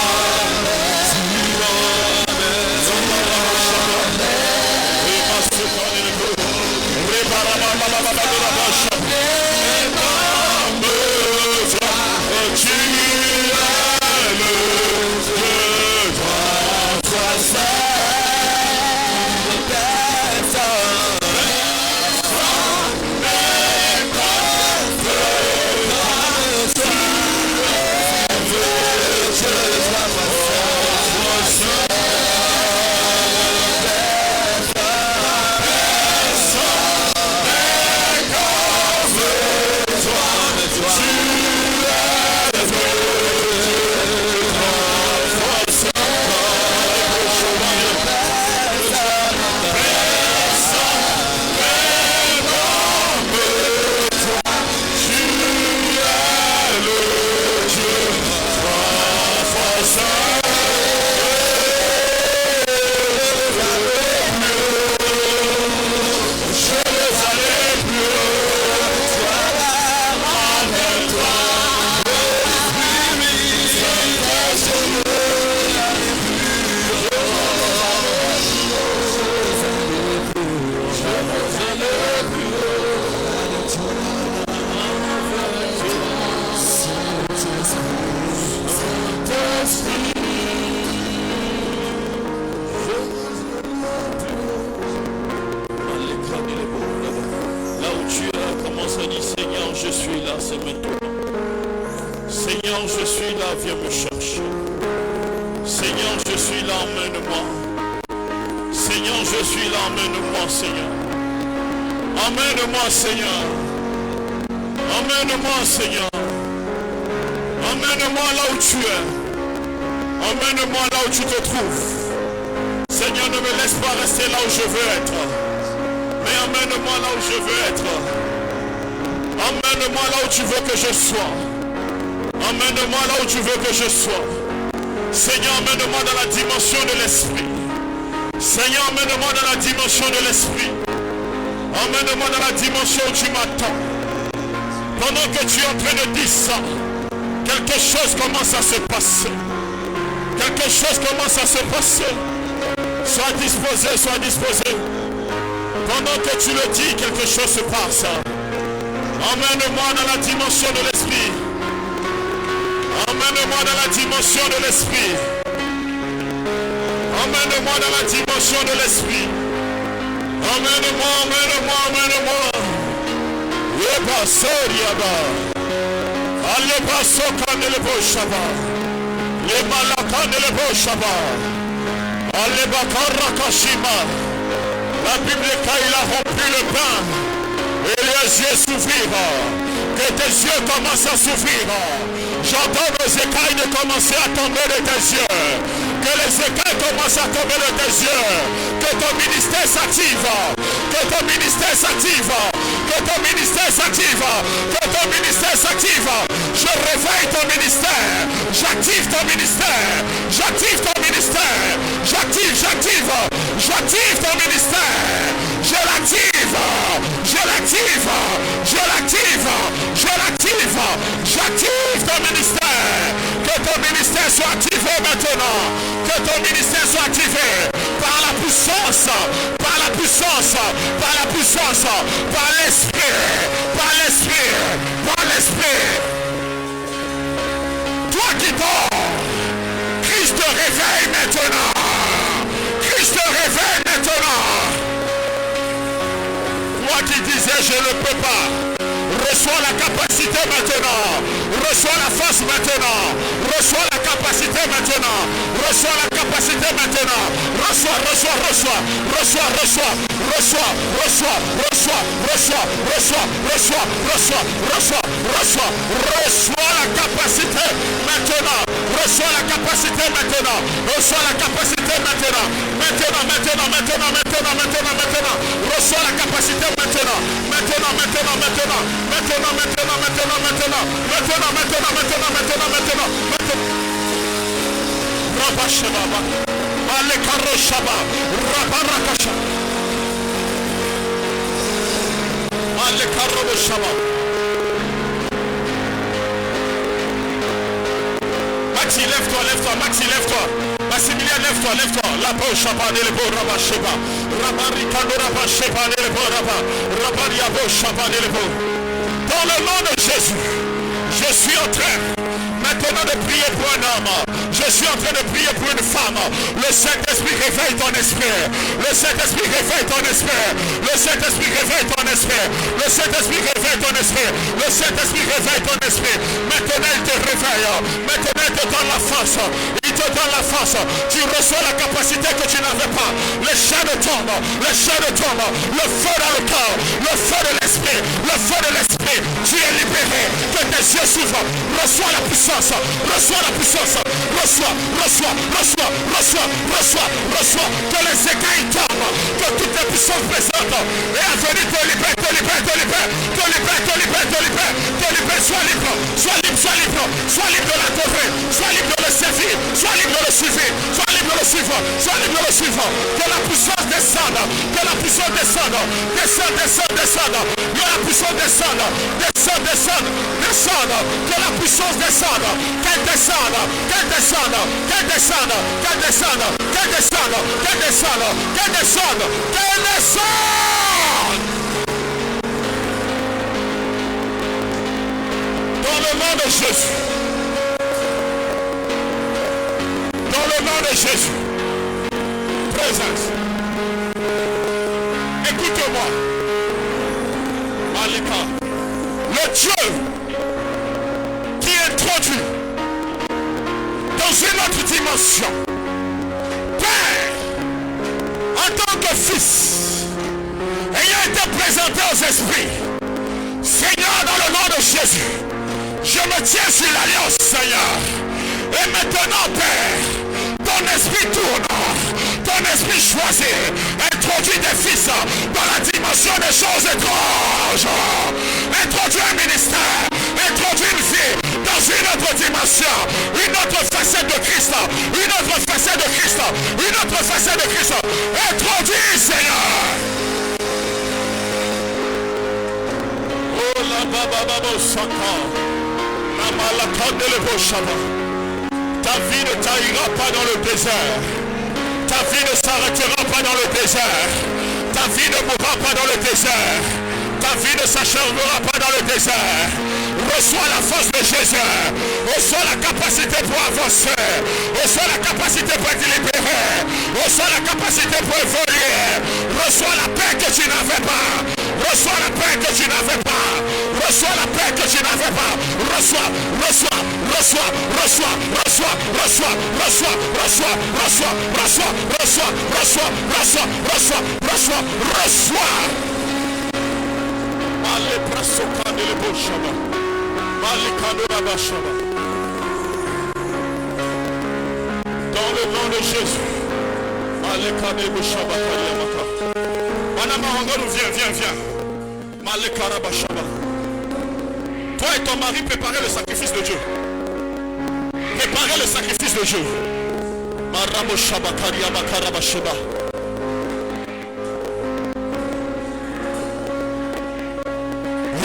Viens me chercher. Seigneur, je suis là, emmène-moi. Seigneur, je suis là, emmène-moi, Seigneur. Emmène-moi, Seigneur. Emmène-moi, Seigneur. Emmène-moi là où tu es. Emmène-moi là où tu te trouves. Seigneur, ne me laisse pas rester là où je veux être. Mais emmène-moi là où je veux être. Emmène-moi là où tu veux que je sois. Emmène-moi là où tu veux que je sois. Seigneur, emmène-moi dans la dimension de l'esprit. Seigneur, emmène-moi dans la dimension de l'esprit. Emmène-moi dans la dimension où tu m'attends. Pendant que tu es en train de dire ça, quelque chose commence à se passer. Quelque chose commence à se passer. Sois disposé, sois disposé. Pendant que tu le dis, quelque chose se passe. Emmène-moi dans la dimension de l'esprit. Emmène-moi dans la dimension de l'esprit. Emmène-moi dans la dimension de l'esprit. Emmène-moi, emmène-moi, emmène-moi. Yeba Soriaba. Aleba Sokanelebo Shaba. Leba Lakanelebo Shaba. Aleba Karakashima. La Bible quand il a rompu le pain et les yeux s'ouvrirent. Que tes yeux commencent à s'ouvrir. J'entends nos écailles de commencer à tomber de tes yeux. Que les écailles commencent à tomber de tes yeux. Que ton ministère s'active. Que ton ministère s'active. Que ton ministère s'active. Que ton ministère s'active. Je réveille ton ministère. J'active ton ministère. J'active ton ministère. J'active ton ministère. Je l'active. Je l'active. Je l'active. Je l'active. J'active ton ministère. Que ton ministère soit activé maintenant. Que ton ministère soit activé par la puissance. Par la puissance. Par la puissance. Par l'esprit. Par l'esprit. Par l'esprit. Toi qui dors, Christ te réveille maintenant. Christ te réveille maintenant. Toi qui disais je ne peux pas. Reçois la capacité maintenant. Reçois la force maintenant. Reçois la capacité maintenant. Reçois la capacité maintenant. Reçois. Reçois la capacité maintenant. Reçois la capacité maintenant. Reçois la capacité maintenant. Maintenant. Reçois la capacité maintenant. Maintenant. Rabashaba, Alekaroshaba, Rabarakasha, Maxi, lève-toi, Maxi, lève-toi. Maximilien, lève-toi. La peau, chapa, les beaux, rabat, chapa. Rabari, kando, rabat, chapa, les beaux, rabat. Rabari, abo, chapa, les beaux. Dans le nom de Jésus, je suis en train maintenant de prier pour un homme. Je suis en train de prier pour une femme. Le Saint-Esprit réveille ton esprit. Le Saint-Esprit réveille ton esprit. Le Saint-Esprit réveille ton esprit. Le Saint-Esprit réveille ton esprit. Le Saint-Esprit réveille ton esprit. Maintenant il te réveille. Maintenant il te donne la force. Il te donne la force. Tu reçois la capacité que tu n'avais pas. Les chaînes tombent. Les chaînes tombent. Le feu dans le corps. Le feu de l'esprit. Le feu de l'esprit. Tu es libéré. Que tes yeux s'ouvrent. Reçois la puissance. Reçois la puissance. Reçois. Que les écailles tombent. Que toutes les puissances présentes et à venir te libère. Sois libre. Sois libre de l'adorer. Sois libre de le servir. Sois libre de le suivre. Que la puissance descende. Que la puissance descende. Descende. Que la puissance descende. Descende. Que la puissance descende. Qu'elle descende. Dans le nom de Jésus. Dans le nom de Jésus. Présence. Écoute-moi. Malika. Le Dieu qui introduit dans une autre dimension. Père, en tant que fils, ayant été présenté aux esprits, Seigneur, dans le nom de Jésus, je me tiens sur l'alliance, Seigneur. Et maintenant, Père, ton esprit tourne, ton esprit choisit, introduit des fils dans la dimension des choses étranges. Introduit un ministère, introduit une vie dans une autre dimension, une autre facette de Christ, une autre facette de Christ, une autre facette de Christ. Introduit, Seigneur. Oh la baba saka, la malakande le beau Shabbat. Ta vie ne taillera pas dans le désert. Ta vie ne s'arrêtera pas dans le désert. Ta vie ne mourra pas dans le désert. Ta vie ne s'achèvera pas dans le désert. Reçois la force de Jésus. Reçois la capacité pour avancer. Reçois la capacité pour être libéré. Reçois la capacité pour évoluer. Reçois la paix que tu n'avais pas. Reçois la paix que tu n'avais pas. Reçois la paix que tu n'avais pas. Reçois. Dans le nom de Jésus. Viens. Toi et ton mari, préparez le sacrifice de Dieu. Préparez le sacrifice de Dieu.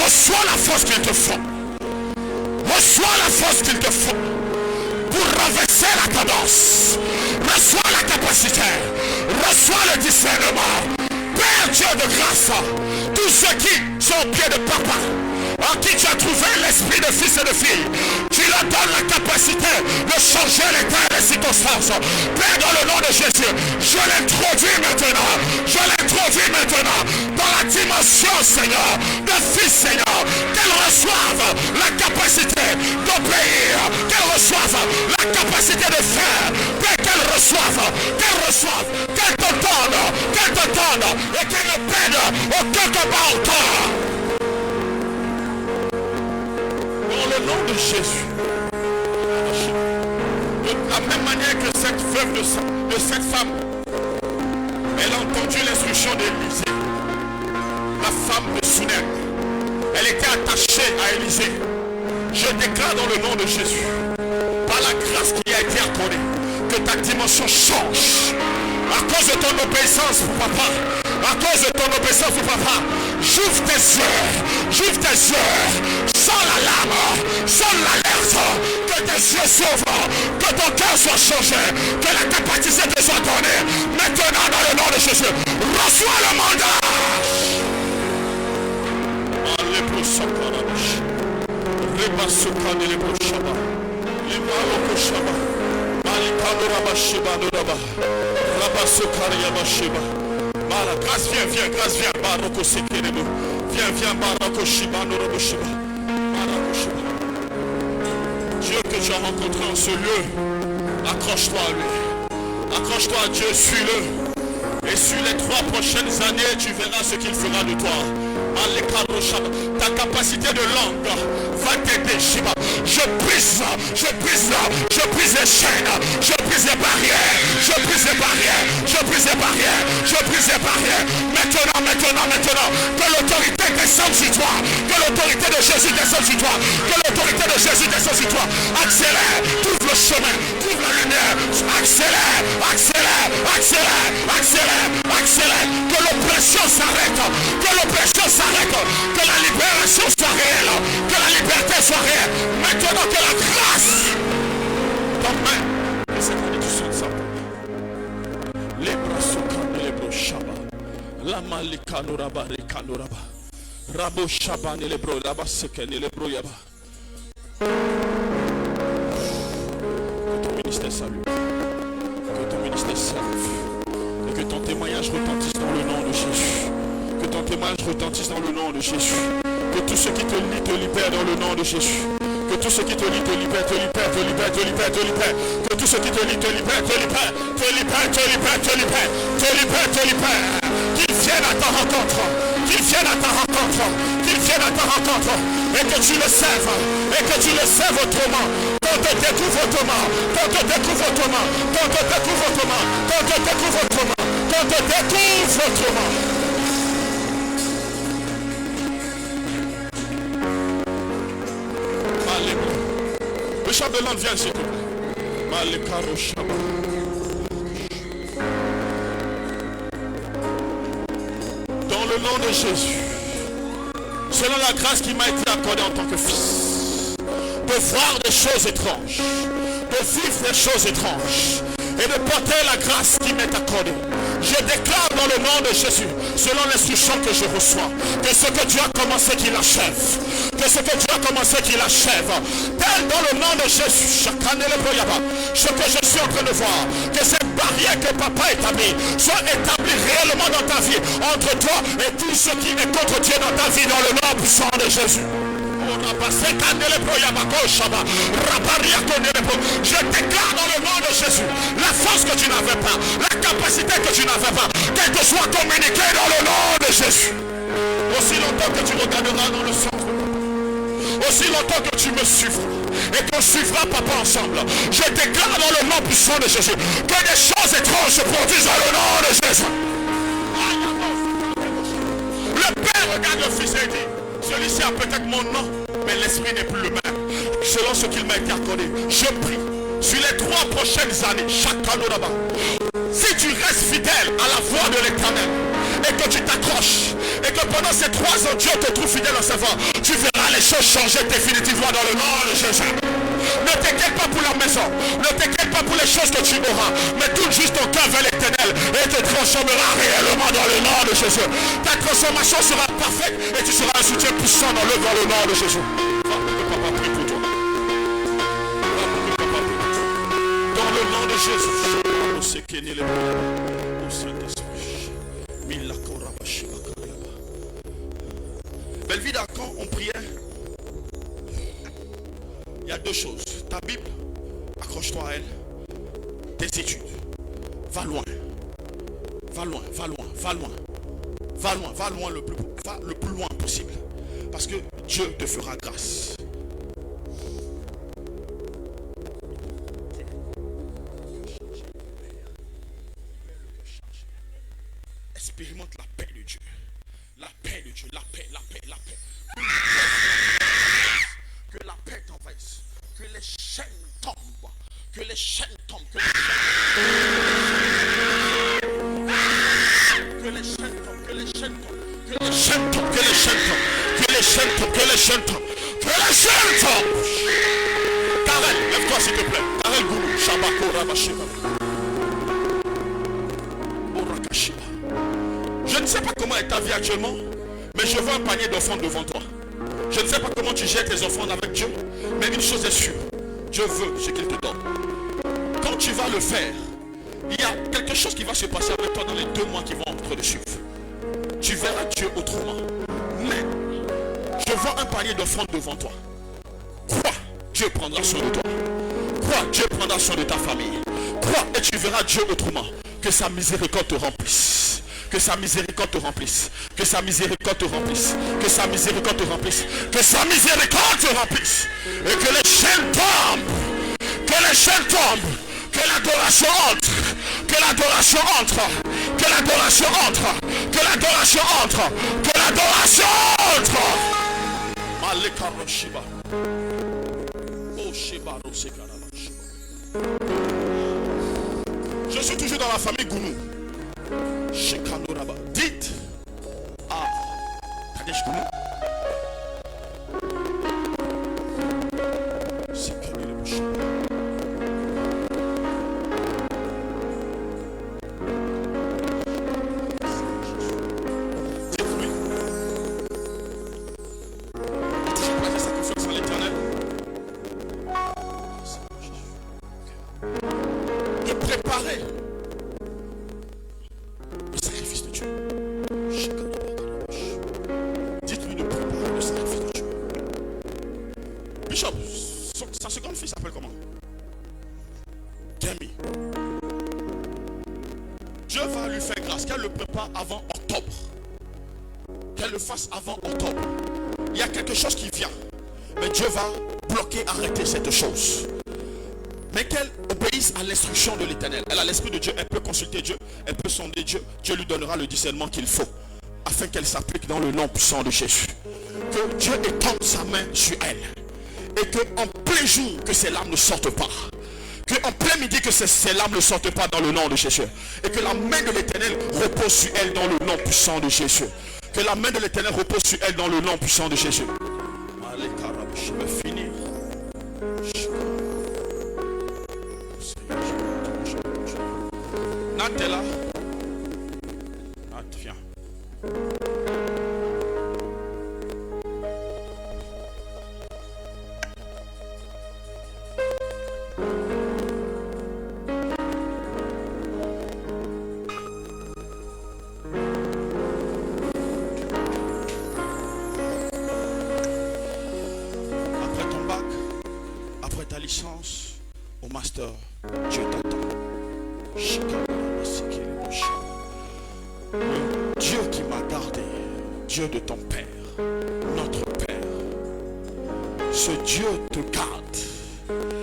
Reçois la force qu'il te faut. Reçois la force qu'il te faut pour renverser la tendance. Reçois la capacité. Reçois le discernement. Père Dieu de grâce, tous ceux qui sont au pied de papa, en qui tu as trouvé l'esprit de fils et de fille, tu leur donnes la capacité de changer l'état et les circonstances. Père, dans le nom de Jésus, je l'introduis maintenant dans la dimension, Seigneur, de fils, Seigneur, qu'elles reçoivent la capacité d'obéir, qu'elles reçoivent la capacité de faire, Père, qu'elles reçoivent, qu'elles t'entendent et qu'elles ne perdent aucun combat autant. Dans le nom de Jésus, de la même manière que cette veuve de cette femme, elle a entendu l'instruction d'Élisée, la femme de Sunem, elle était attachée à Élisée. Je déclare dans le nom de Jésus, par la grâce qui a été accordée, que ta dimension change. À cause de ton obéissance, papa, À cause de ton obéissance, papa, j'ouvre tes yeux, sans l'alarme, sans l'alerte, que tes yeux s'ouvrent, que ton cœur soit changé, que la capacité te soit donnée. Maintenant, dans le nom de Jésus, reçois le mandat. Grâce, viens, grâce, viens, Baroko Sekerebo. Viens, Baroko Shiba, Norobo Shiba. Dieu que tu as rencontré en ce lieu, accroche-toi à lui. Accroche-toi à Dieu, suis-le. Et sur les 3 prochaines années, tu verras ce qu'il fera de toi. Ta capacité de langue va t'aider, Shiba. Je brise les chaînes, je brise les barrières, je brise les barrières, je brise les barrières, je brise les barrières. Maintenant, que l'autorité descende sur toi, que l'autorité de Jésus descende sur toi, que l'autorité de Jésus descende sur toi. Accélère, trouve le chemin, trouve la lumière, accélère, que l'oppression s'arrête, que la libération soit réelle, que la liberté soit réelle. Maintenant que la grâce t'emmène. Et cette année tu sens ça. Les bras soukane, les bras shaba. La malika noraba, reka noraba. Rabo shaba, les bras laba seken, les bras yaba. Que ton ministère salue. Que ton ministère serve. Et que ton témoignage retentisse dans le nom de Jésus. Que ton témoignage retentisse dans le nom de Jésus. Que tout ce qui te lie te libère dans le nom de Jésus. Que tout ce qui te lie te libère, te libère. Que tout ce qui te lie te libère, te libère. Qu'il vienne à ta rencontre. Et que tu le sèves autrement. Qu'on te découvre autrement. Le chambellan vient s'il te plaît. Dans le nom de Jésus, selon la grâce qui m'a été accordée en tant que fils, de voir des choses étranges, de vivre des choses étranges et de porter la grâce qui m'est accordée. Je déclare dans le nom de Jésus, selon l'instruction que je reçois, que ce que Dieu a commencé qu'il achève. Tel dans le nom de Jésus, ce que je suis en train de voir, que cette barrière que papa établit soit établie réellement dans ta vie, entre toi et tout ce qui est contre Dieu dans ta vie, dans le nom puissant de Jésus. Je déclare dans le nom de Jésus la force que tu n'avais pas, la capacité que tu n'avais pas, qu'elle te soit communiquée dans le nom de Jésus. Aussi longtemps que tu regarderas dans le centre, aussi longtemps que tu me suivras et qu'on suivra papa ensemble, je déclare dans le nom puissant de Jésus que des choses étranges se produisent dans le nom de Jésus. Le Père regarde le Fils et dit: celui-ci a peut-être mon nom, mais l'esprit n'est plus le même. Selon ce qu'il m'a été accordé, je prie sur les 3 prochaines années, chacun là-bas. Si tu restes fidèle à la voix de l'Éternel et que tu t'accroches et que pendant ces 3 ans Dieu te trouve fidèle en sa voix, tu verras les choses changer définitivement dans le nom de Jésus. Ne t'inquiète pas pour la maison, ne t'inquiète pas pour les choses que tu auras, mais tourne juste ton cœur vers l'Éternel et te transformera réellement dans le nom de Jésus. Ta transformation sera parfaite et tu seras un soutien puissant dans le nom de Jésus. Papa prie pour toi. Dans le nom de Jésus. Au Saint-Esprit. Belleville, quand on priait, il y a 2 choses. Ta Bible, accroche-toi à elle. Tes études, va loin le plus loin possible. Parce que Dieu te fera grâce. Expérimente la paix de Dieu. La paix de Dieu, la paix. Que la paix t'envahisse. Que les chaînes tombent. Que les chaînes tombent. Que les chaînes tombent. chaînes tombent. Que les chaînes tombent. Karel, lève-toi s'il te plaît. Karel Goulou, Shabako Rabashima. Orakashima. Je ne sais pas comment est ta vie actuellement, mais je veux un panier d'offrandes devant toi. Je ne sais pas comment tu gères tes offrandes avec Dieu, mais une chose est sûre. Dieu veut ce qu'il te donne. Quand tu vas le faire, il y a quelque chose qui va se passer avec toi dans les 2 mois qui vont entre de suivre. Tu verras Dieu autrement. Mais je vois un panier d'offrandes devant toi. Crois, Dieu prendra soin de toi. Crois, Dieu prendra soin de ta famille. Crois et tu verras Dieu autrement. Que sa miséricorde te remplisse. Que sa miséricorde te remplisse. Que sa miséricorde te remplisse. Que sa miséricorde te remplisse. Que sa miséricorde te remplisse. Et que les chaînes tombent. Que les chaînes tombent. Que l'adoration entre. Que l'adoration entre. Que l'adoration entre. Que l'adoration entre. Que l'adoration entre. Malekaro Shiba. Oh Shiba Rosekaraba Shiba. Je suis toujours dans la famille Gounou. Shekanoraba. Dites à Kadesh Gounou. C'est que le Shiba. Le sacrifice de Dieu. Dites-lui de préparer le sacrifice de Dieu. Bishop, sa seconde fille s'appelle comment? Demi. Dieu va lui faire grâce qu'elle le prépare avant octobre. Qu'elle le fasse avant octobre. Il y a quelque chose qui vient. Mais Dieu va bloquer, arrêter cette chose. Mais qu'elle obéisse à l'instruction de l'Éternel. Elle a l'Esprit de Dieu, elle peut consulter Dieu, elle peut sonder Dieu. Dieu lui donnera le discernement qu'il faut, afin qu'elle s'applique dans le nom puissant de Jésus. Que Dieu étende sa main sur elle. Et qu'en plein jour, que ses larmes ne sortent pas. Qu'en plein midi, que ses larmes ne sortent pas dans le nom de Jésus. Et que la main de l'Éternel repose sur elle dans le nom puissant de Jésus. Que la main de l'Éternel repose sur elle dans le nom puissant de Jésus. Allez, je vais finir. Nat est là. Nat, viens. Après ton bac, après ta licence, au master, Dieu t'attend. Le Dieu qui m'a gardé, Dieu de ton Père, notre Père, ce Dieu te garde.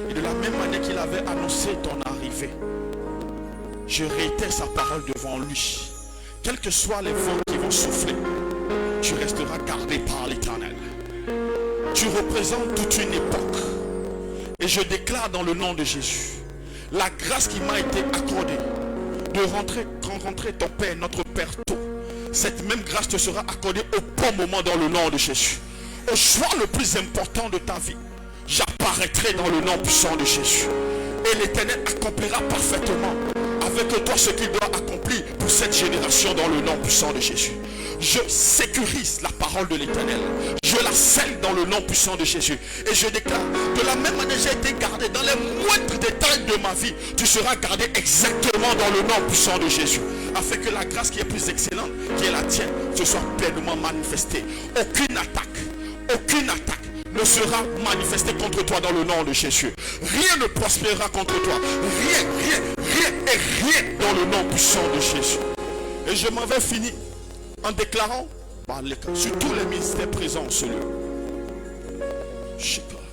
Et de la même manière qu'il avait annoncé ton arrivée, je réitère sa parole devant lui. Quels que soient les vents qui vont souffler, tu resteras gardé par l'Éternel. Tu représentes toute une époque. Et je déclare dans le nom de Jésus, la grâce qui m'a été accordée de rencontrer ton Père, notre Père tôt. Cette même grâce te sera accordée au bon moment dans le nom de Jésus. Au choix le plus important de ta vie, j'apparaîtrai dans le nom puissant de Jésus. Et l'Éternel accomplira parfaitement avec toi ce qu'il doit accomplir pour cette génération dans le nom puissant de Jésus. Je sécurise la parole de l'Éternel. Je la scelle dans le nom puissant de Jésus. Et je déclare, de la même manière j'ai été gardé dans les moindres détails de ma vie, tu seras gardé exactement dans le nom puissant de Jésus. Afin que la grâce qui est plus excellente, qui est la tienne, se soit pleinement manifestée. Aucune attaque ne sera manifestée contre toi dans le nom de Jésus. Rien ne prospérera contre toi. Rien dans le nom puissant de Jésus. Et je m'en vais finir en déclarant sur tous les ministères présents en ce lieu.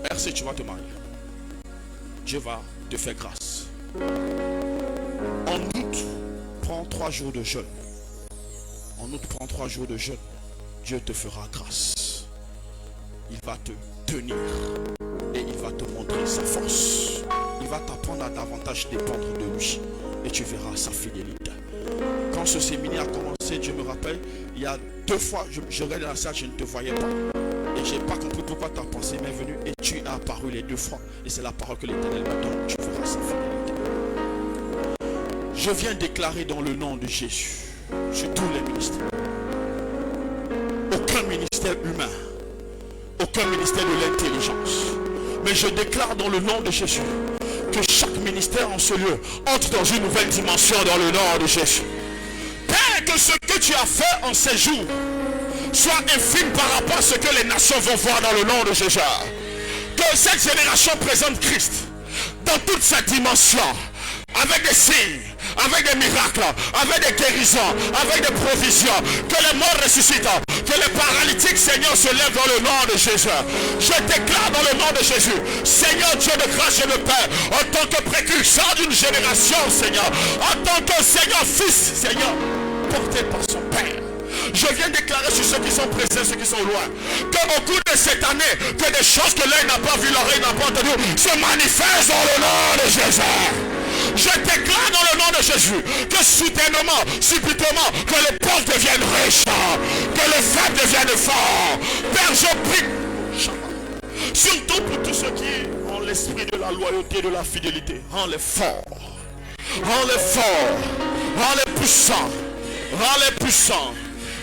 Merci, tu vas te marier. Dieu va te faire grâce. En août, prends 3 jours de jeûne. En août, prends 3 jours de jeûne. Dieu te fera grâce. Il va te tenir et il va te montrer sa force. Il va t'apprendre à davantage dépendre de lui et tu verras sa fidélité. Quand ce séminaire a commencé, Dieu me rappelle, il y a 2 fois, je regardais dans la salle, je ne te voyais pas. Et je n'ai pas compris pourquoi ta pensée m'est venue et tu as apparu les 2 fois. Et c'est la parole que l'Éternel me donne. Tu verras sa fidélité. Je viens déclarer dans le nom de Jésus, sur tous les ministères, aucun ministère humain, aucun ministère de l'intelligence, mais je déclare dans le nom de Jésus que chaque ministère en ce lieu entre dans une nouvelle dimension dans le nom de Jésus. Père, que ce que tu as fait en ces jours soit infime par rapport à ce que les nations vont voir dans le nom de Jésus. Que cette génération présente Christ dans toute sa dimension, avec des signes, avec des miracles, avec des guérisons, avec des provisions, que les morts ressuscitent, que les paralytiques, Seigneur, se lèvent dans le nom de Jésus. Je déclare dans le nom de Jésus, Seigneur Dieu de grâce et de paix, en tant que précurseur d'une génération, Seigneur, en tant que Seigneur fils, Seigneur, porté par son Père. Je viens déclarer sur ceux qui sont présents, ceux qui sont loin, qu'au cours de cette année, que des choses que l'œil n'a pas vu, l'oreille n'a pas entendu, se manifestent dans le nom de Jésus. Je déclare dans le nom de Jésus que soudainement, subitement, que les pauvres deviennent riches, que les faibles deviennent forts. Père, je prie, surtout pour tous ceux qui ont l'esprit de la loyauté, de la fidélité, rends-les forts, rends-les forts, rends-les puissants, rends-les puissants,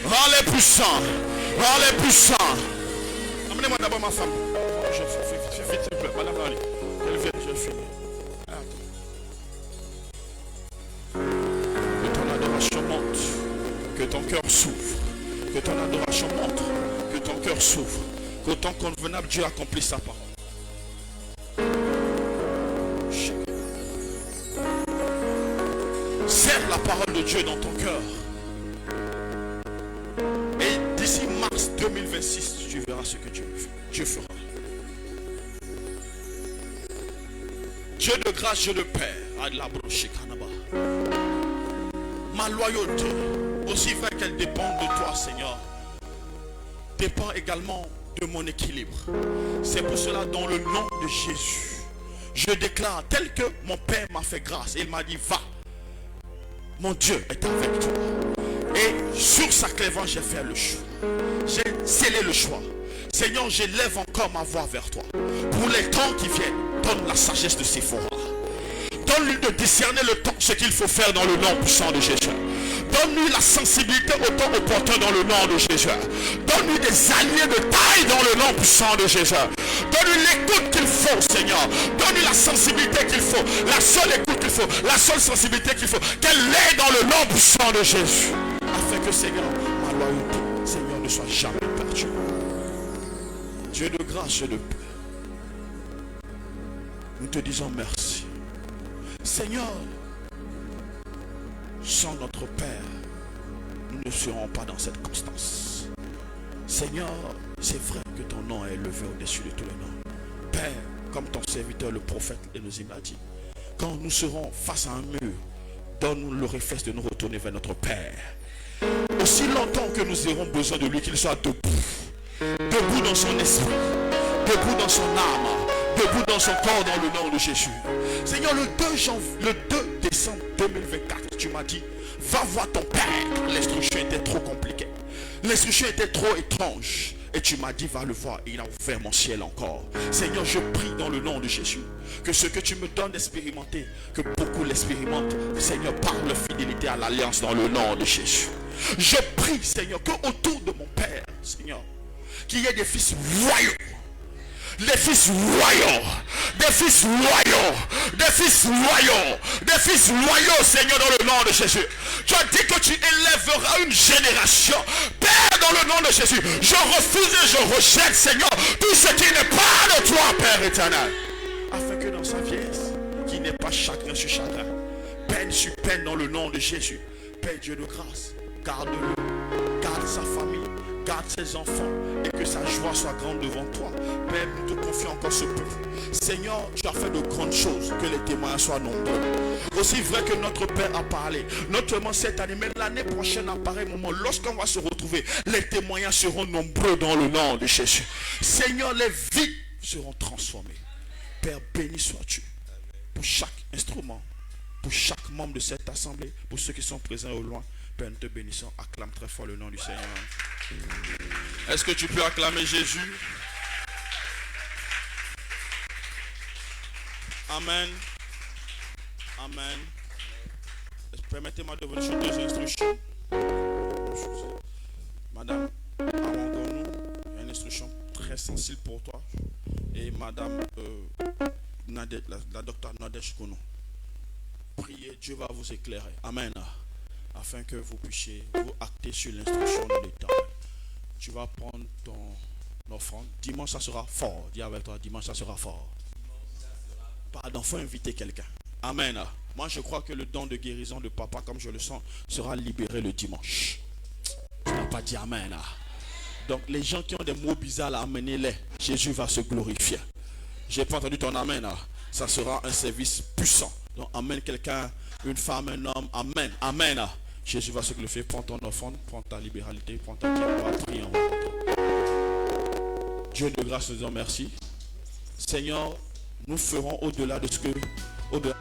rends-les puissants, rends-les puissants. Amenez-moi d'abord ma femme. Je fais vite, s'il vous plaît. Madame Ali, elle vient, je finis. Que ton adoration monte, que ton cœur s'ouvre, que ton adoration monte, que ton cœur s'ouvre, qu'au temps convenable Dieu accomplisse sa parole. Serre la parole de Dieu dans ton cœur. Et d'ici mars 2026, tu verras ce que Dieu fera. Dieu de grâce, Dieu de paix, ma loyauté, aussi vrai qu'elle dépend de toi, Seigneur, dépend également de mon équilibre. C'est pour cela, dans le nom de Jésus, je déclare, tel que mon Père m'a fait grâce, il m'a dit, va, mon Dieu est avec toi. Et sur sa clévence, j'ai fait le choix. J'ai scellé le choix. Seigneur, j'élève encore ma voix vers toi. Pour les temps qui viennent, donne la sagesse de Séphora. Donne-lui de discerner le temps, ce qu'il faut faire dans le nom puissant de Jésus. Donne-lui la sensibilité au temps opportun dans le nom de Jésus. Donne-lui des alliés de taille dans le nom puissant de Jésus. Donne-lui l'écoute qu'il faut, Seigneur. Donne-lui la sensibilité qu'il faut. La seule écoute qu'il faut. La seule sensibilité qu'il faut. Qu'elle l'ait dans le nom puissant de Jésus. Afin que, Seigneur, ma loyauté, Seigneur, ne soit jamais perdue. Dieu de grâce, Dieu de paix. Nous te disons merci. Seigneur, sans notre Père, nous ne serons pas dans cette constance. Seigneur, c'est vrai que ton nom est élevé au-dessus de tous les noms. Père, comme ton serviteur, le prophète, nous l'a dit, quand nous serons face à un mur, donne-nous le réflexe de nous retourner vers notre Père. Aussi longtemps que nous aurons besoin de lui, qu'il soit debout. Debout dans son esprit, debout dans son âme, debout dans son corps dans le nom de Jésus. Seigneur, le 2 décembre 2024, tu m'as dit, va voir ton Père. L'instruction était trop compliquée. L'instruction était trop étrange. Et tu m'as dit, va le voir. Et il a ouvert mon ciel encore. Seigneur, je prie dans le nom de Jésus, que ce que tu me donnes d'expérimenter, que beaucoup l'expérimentent. Seigneur, par leur fidélité à l'alliance dans le nom de Jésus. Je prie, Seigneur, que autour de mon Père, Seigneur, qu'il y ait des fils loyaux. Des fils loyaux, des fils loyaux, des fils loyaux, des fils loyaux, Seigneur, dans le nom de Jésus. Tu as dit que tu élèveras une génération. Père, dans le nom de Jésus, je refuse et je rejette, Seigneur, tout ce qui n'est pas de toi, Père éternel. Afin que dans sa vieillesse, qu'il n'ait pas chagrin sur chagrin, peine sur peine dans le nom de Jésus. Père Dieu de grâce, garde-le, garde sa famille, garde ses enfants et que sa joie soit grande devant toi. Père, nous te confions encore ce peuple. Seigneur, tu as fait de grandes choses, que les témoins soient nombreux. Aussi vrai que notre Père a parlé, non seulement cette année, mais l'année prochaine, à pareil moment, lorsqu'on va se retrouver, les témoignages seront nombreux dans le nom de Jésus. Seigneur, les vies seront transformées. Père, béni sois-tu pour chaque instrument, pour chaque membre de cette assemblée, pour ceux qui sont présents au loin. Père, nous te bénissons. Acclame très fort le nom du Seigneur. Est-ce que tu peux acclamer Jésus? Amen. Amen. Permettez-moi de vous donner deux instructions. Madame, abandonne-nous. Il y a une instruction très sensible pour toi. Et Madame la docteur Nadège Kono. Priez, Dieu va vous éclairer. Amen. Afin que vous puissiez vous acter sur l'instruction de l'Éternel. Tu vas prendre ton offrande. Dimanche, ça sera fort. Dis avec toi, dimanche, ça sera fort. Pardon, il faut inviter quelqu'un. Amen. Moi, je crois que le don de guérison de papa, comme je le sens, sera libéré le dimanche. Tu n'as pas dit amen. Donc, les gens qui ont des mots bizarres, amenez-les. Jésus va se glorifier. Je n'ai pas entendu ton amen. Ça sera un service puissant. Donc, amène quelqu'un, une femme, un homme. Amen. Amen. Jésus va se glorifier. Prends ton offrande, prends ta libéralité, prends ta pierre. On va prier. Dieu de grâce, nous disons merci. Seigneur, nous ferons au-delà de ce que... Au-delà